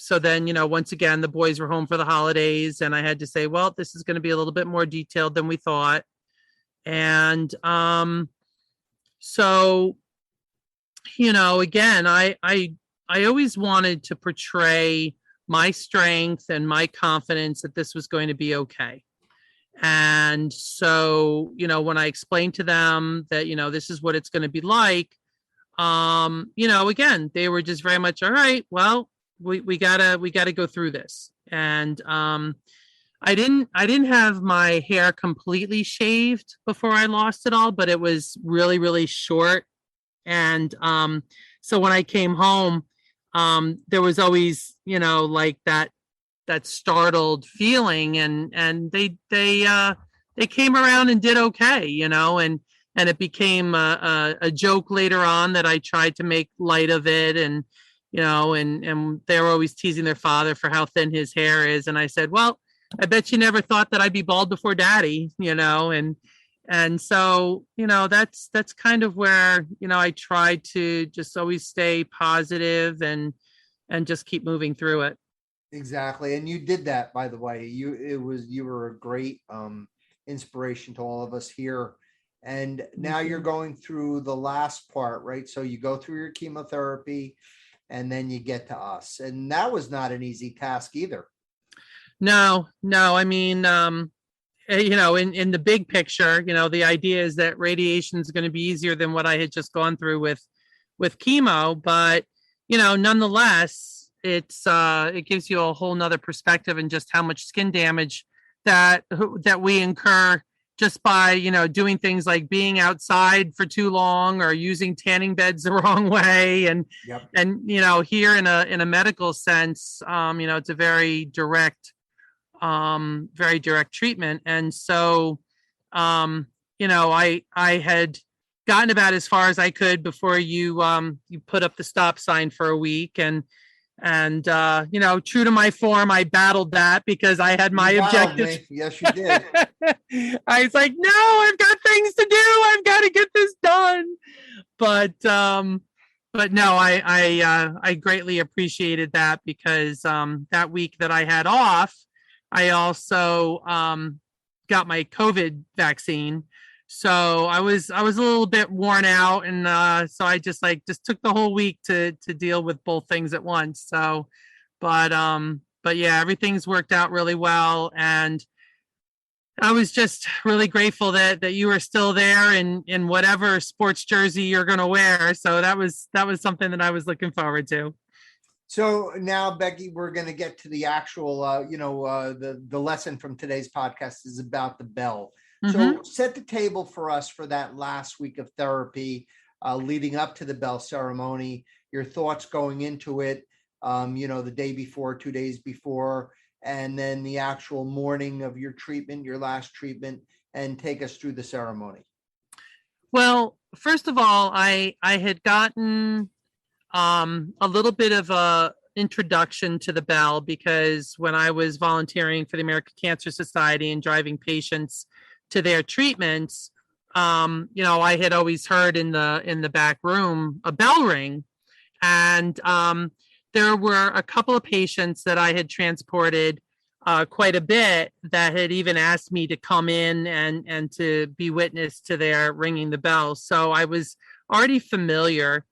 so then, once again, the boys were home for the holidays, and I had to say, well, this is going to be a little bit more detailed than we thought. And so, again, I always wanted to portray my strength and my confidence that this was going to be okay. And so, when I explained to them that, this is what it's going to be like, again, they were just very much, all right, well, we gotta go through this. And I didn't have my hair completely shaved before I lost it all, but it was really, really short. And so when I came home, there was always, like that startled feeling, and they came around and did okay, and it became a joke later on that I tried to make light of it, and and they were always teasing their father for how thin his hair is, and I said, well, I bet you never thought that I'd be bald before daddy, and so that's kind of where I try to just always stay positive and just keep moving through it. Exactly. And you did that, by the way. You were a great inspiration to all of us here. And now you're going through the last part, right? So you go through your chemotherapy and then you get to us. And that was not an easy task either. No. I mean, in the big picture, the idea is that radiation is going to be easier than what I had just gone through with chemo. But, nonetheless, it gives you a whole nother perspective and just how much skin damage that we incur just by, doing things like being outside for too long or using tanning beds the wrong way. And, Yep. and, here in a medical sense, it's a very direct treatment. And so, I had gotten about as far as I could before you put up the stop sign for a week. And true to my form, I battled that because I had my objectives. Yes, you did. I was like, no, I've got things to do. I've got to get this done. But no, I greatly appreciated that because that week that I had off, I also got my COVID vaccine. So I was a little bit worn out, and so I just took the whole week to deal with both things at once. So, but yeah, everything's worked out really well, and I was just really grateful that you were still there in whatever sports jersey you're going to wear. So that was something that I was looking forward to. So now, Becky, we're going to get to the actual, the lesson from today's podcast is about the bell. So set the table for us for that last week of therapy leading up to the bell ceremony, your thoughts going into it, the day before, 2 days before, and then the actual morning of your treatment, your last treatment, and take us through the ceremony. Well, first of all, I had gotten a little bit of a introduction to the bell because when I was volunteering for the American Cancer Society and driving patients to their treatments, I had always heard in the back room a bell ring, and there were a couple of patients that I had transported quite a bit that had even asked me to come in and to be witness to their ringing the bell. So I was already familiar.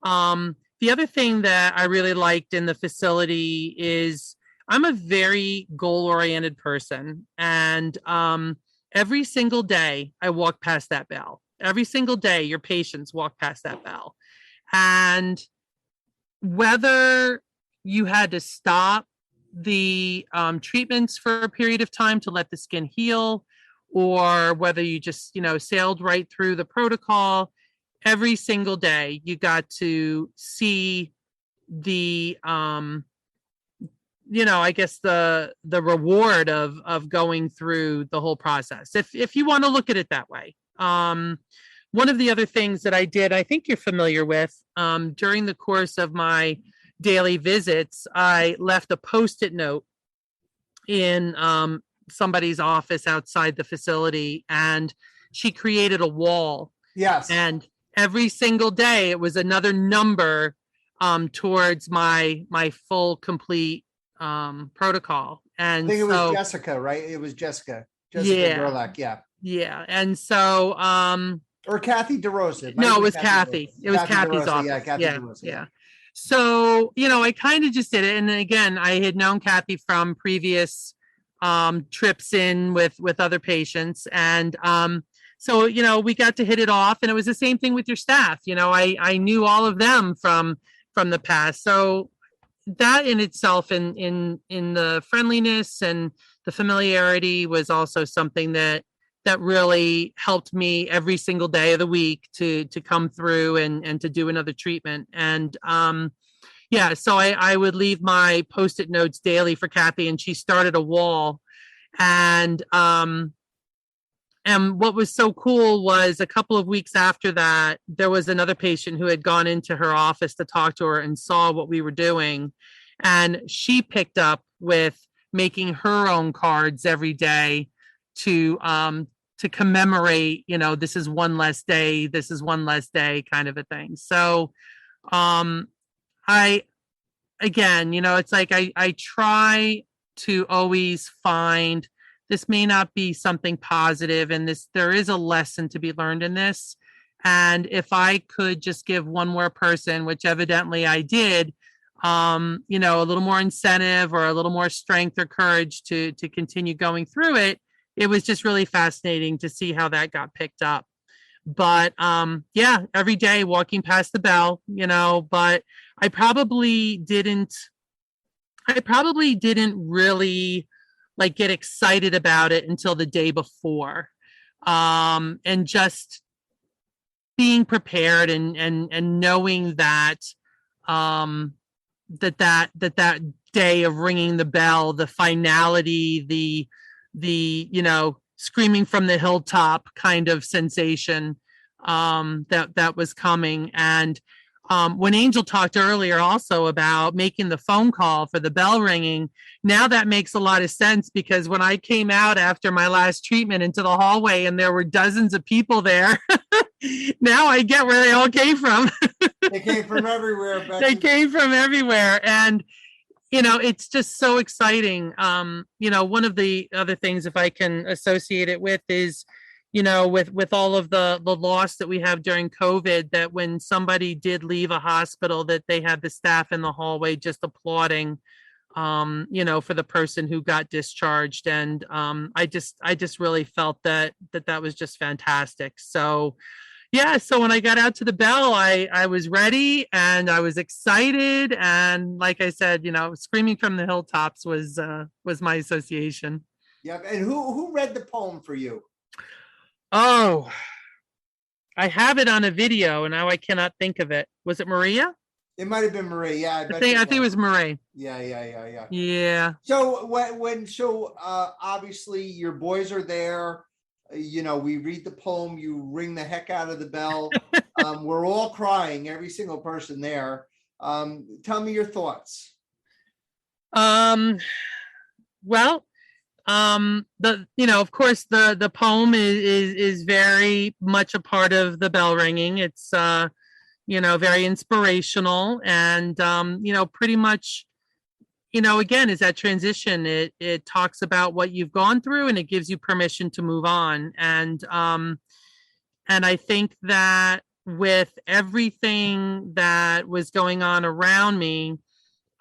The other thing that I really liked in the facility is I'm a very goal-oriented person, and every single day I walk past that bell. Every single day your patients walk past that bell. And whether you had to stop the treatments for a period of time to let the skin heal, or whether you just, sailed right through the protocol, every single day you got to see the, I guess the reward of going through the whole process, if you want to look at it that way. One of the other things that I did, I think you're familiar with, during the course of my daily visits, I left a Post-it note in somebody's office outside the facility, and she created a wall. Yes. And every single day it was another number towards my full complete protocol. And I think it was Jessica, right? It was Jessica Gerlach. Yeah. And so or Kathy DeRosa. No, it was Kathy. It was Kathy's DeRosa. office. Yeah, Kathy DeRosa. Yeah. So, I kind of just did it. And again, I had known Kathy from previous trips in with other patients. And so, we got to hit it off, and it was the same thing with your staff. I knew all of them from the past. So that in itself, in the friendliness and the familiarity, was also something that that really helped me every single day of the week to come through and to do another treatment. And yeah, so I would leave my Post-it notes daily for Kathy, and she started a wall. And what was so cool was a couple of weeks after that, there was another patient who had gone into her office to talk to her and saw what we were doing. And she picked up with making her own cards every day to commemorate, this is one less day, this is one less day kind of a thing. So again, it's like I try to always find, this may not be something positive, and there is a lesson to be learned in this. And if I could just give one more person, which evidently I did, a little more incentive or a little more strength or courage to continue going through it, it was just really fascinating to see how that got picked up. But yeah, every day walking past the bell, but I probably didn't really like get excited about it until the day before. And just being prepared and knowing that that day of ringing the bell, the finality, the screaming from the hilltop kind of sensation that was coming. And when Angel talked earlier also about making the phone call for the bell ringing, now that makes a lot of sense, because when I came out after my last treatment into the hallway and there were dozens of people there, now I get where they all came from. They came from everywhere. Becky. They came from everywhere. And, it's just so exciting. One of the other things, if I can associate it with, is, with all of the loss that we have during COVID, that when somebody did leave a hospital, that they had the staff in the hallway just applauding, for the person who got discharged. And I just really felt that was just fantastic. So yeah, so when I got out to the bell, I was ready and I was excited. And like I said, screaming from the hilltops was my association. Yeah. And who read the poem for you? Oh, I have it on a video and now I cannot think of it. Was it Maria? It might have been Maria. Yeah, I think it was Maria. Yeah. Yeah. So obviously your boys are there. We read the poem. You ring the heck out of the bell. We're all crying. Every single person there. Tell me your thoughts. Well, of course the poem is very much a part of the bell ringing. It's very inspirational, and pretty much again, is that transition. It talks about what you've gone through and it gives you permission to move on. And I think that with everything that was going on around me,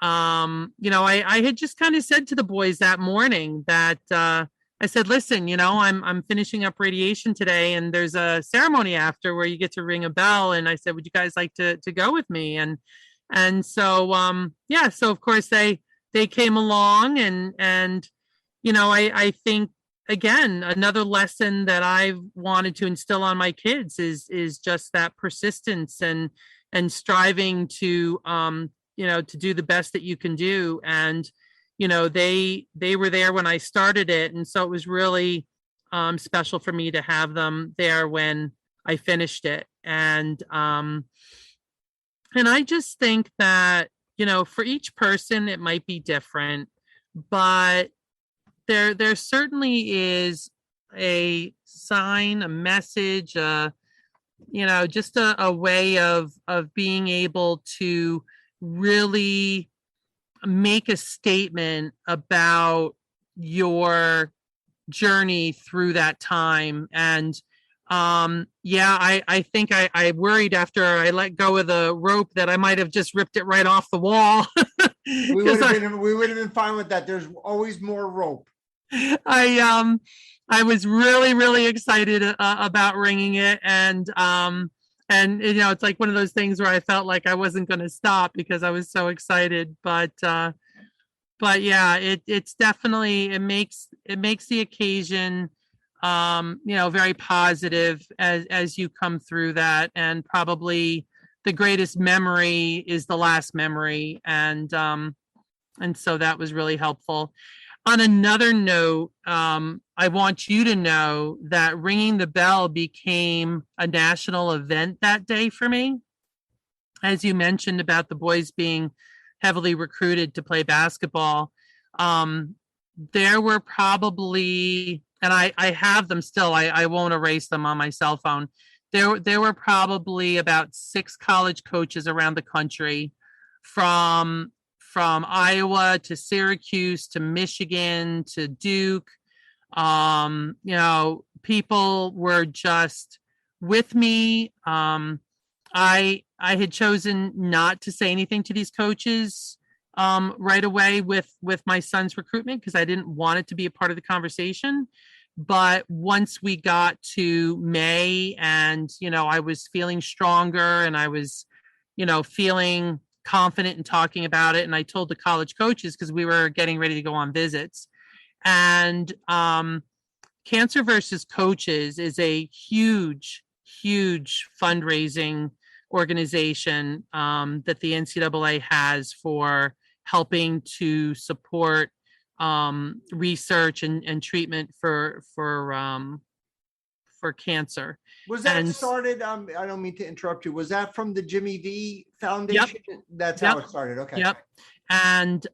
I had just kind of said to the boys that morning that I said, listen, I'm finishing up radiation today and there's a ceremony after where you get to ring a bell. And I said, would you guys like to go with me? And so, yeah, so of course they came along and I think, again, another lesson that I've wanted to instill on my kids is just that persistence and striving to, to do the best that you can do. And, they were there when I started it. And so it was really special for me to have them there when I finished it. And I just think that, for each person, it might be different, but there certainly is a sign, a message, just a way of being able to really make a statement about your journey through that time. And I think I worried after I let go of the rope that I might have just ripped it right off the wall. We would have been fine with that. There's always more rope. I was really, really excited about ringing it. And it's like one of those things where I felt like I wasn't going to stop because I was so excited. But yeah, it's definitely, it makes the occasion very positive as you come through that. And probably the greatest memory is the last memory. And so that was really helpful. On another note, I want you to know that ringing the bell became a national event that day for me. As you mentioned about the boys being heavily recruited to play basketball, there were probably, and I have them still, I won't erase them on my cell phone. There were probably about 6 college coaches around the country, from Iowa to Syracuse to Michigan to Duke. People were just with me. I had chosen not to say anything to these coaches right away with my son's recruitment, because I didn't want it to be a part of the conversation. But once we got to May, and I was feeling stronger, and I was feeling confident in talking about it, and I told the college coaches, because we were getting ready to go on visits. And Cancer versus Coaches is a huge fundraising organization that the NCAA has for helping to support research and treatment for cancer. Was that And started? I don't mean to interrupt you. Was that from the Jimmy V Foundation? Yep. That's how it started. Okay. Yep. And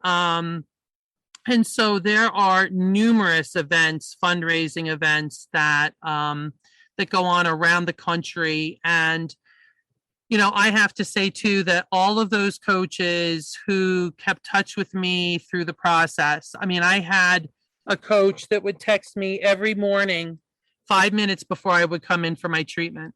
so there are numerous events, fundraising events that go on around the country. And I have to say too that all of those coaches who kept touch with me through the process. I mean, I had a coach that would text me every morning 5 minutes before I would come in for my treatment.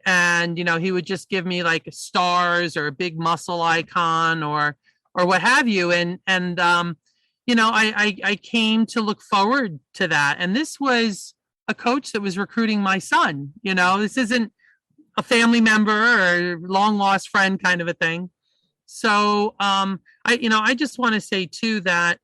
And, he would just give me like stars or a big muscle icon or what have you. And I came to look forward to that. And this was a coach that was recruiting my son. This isn't a family member or long lost friend kind of a thing. So I just want to say too that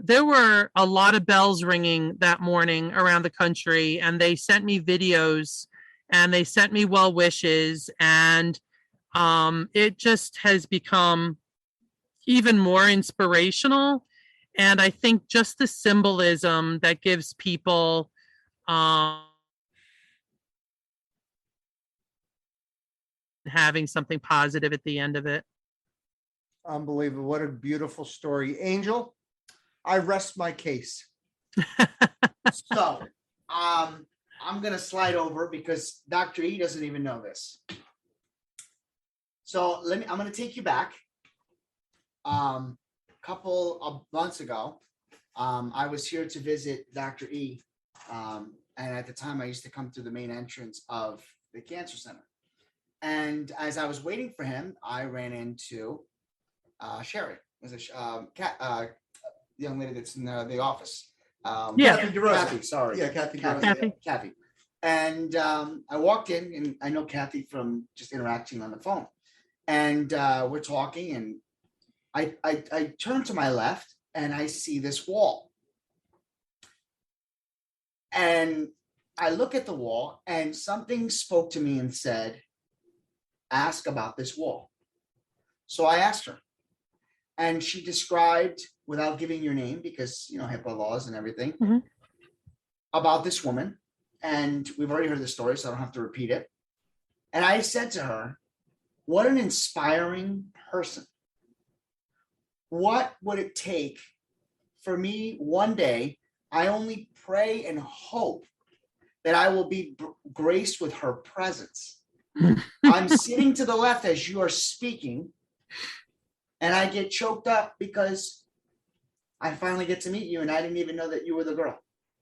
there were a lot of bells ringing that morning around the country, and they sent me videos and they sent me well wishes, and it just has become even more inspirational. And I think just the symbolism that gives people having something positive at the end of it. Unbelievable. What a beautiful story. Angel, I rest my case. So I'm going to slide over because Dr. E doesn't even know this. So I'm going to take you back. Couple of months ago, I was here to visit Dr. E. And at the time I used to come through the main entrance of the cancer center. And as I was waiting for him, I ran into Sherry. Was it the young lady that's in the office? Kathy, sorry. Yeah, Kathy. Kathy. And I walked in, and I know Kathy from just interacting on the phone. And we're talking, and I turn to my left, and I see this wall. And I look at the wall, and something spoke to me and said, ask about this wall. So I asked her, and she described, without giving your name, because HIPAA laws and everything, about this woman. And we've already heard the story, so I don't have to repeat it. And I said to her, what an inspiring person. What would it take for me one day? I only pray and hope that I will be graced with her presence. I'm sitting to the left as you are speaking, and I get choked up because I finally get to meet you, and I didn't even know that you were the girl.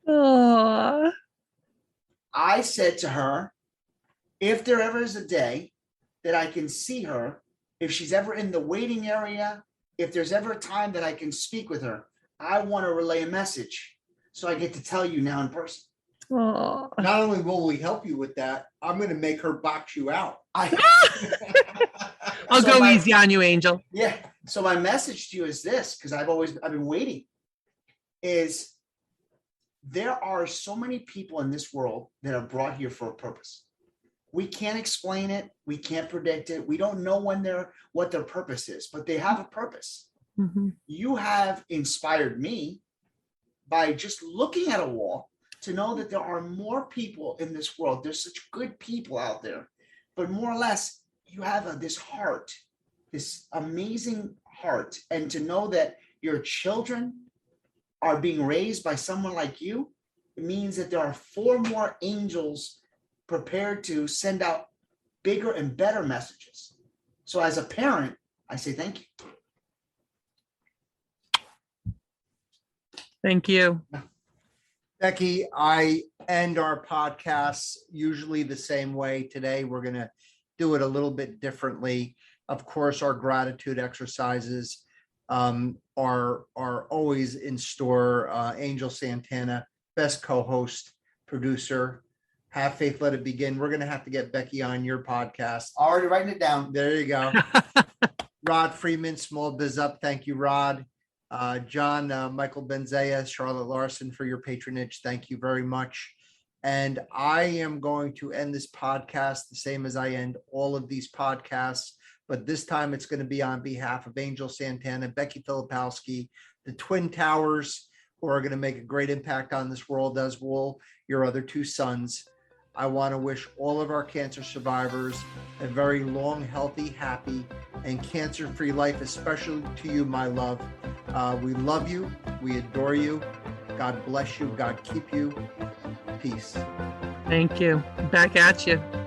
Aww. I said to her, if there ever is a day that I can see her, if she's ever in the waiting area, if there's ever a time that I can speak with her, I want to relay a message. So I get to tell you now in person. Aww. Not only will we help you with that, I'm going to make her box you out. I'll go easy on you, Angel. Yeah. So my message to you is this, because I've been waiting, is there are so many people in this world that are brought here for a purpose. We can't explain it. We can't predict it. We don't know what their purpose is, but they have a purpose. Mhm. You have inspired me by just looking at a wall to know that there are more people in this world. There's such good people out there, but more or less, you have this heart, this amazing heart, and to know that your children are being raised by someone like you, it means that there are 4 more angels prepared to send out bigger and better messages. So as a parent, I say thank you. Thank you. Becky, I end our podcasts usually the same way. Today, we're going to do it a little bit differently. Of course, our gratitude exercises are always in store. Angel Santana, best co-host, producer. Have faith, let it begin. We're going to have to get Becky on your podcast. Already writing it down. There you go. Rod Freeman, Small Biz Up. Thank you, Rod. John, Michael Benzea, Charlotte Larson, for your patronage. Thank you very much. And I am going to end this podcast the same as I end all of these podcasts, but this time it's going to be on behalf of Angel Santana, Becky Filipowski, the Twin Towers, who are going to make a great impact on this world, as will your other 2 sons. I want to wish all of our cancer survivors a very long, healthy, happy, and cancer-free life, especially to you, my love. We love you. We adore you. God bless you. God keep you. Peace. Thank you. Back at you.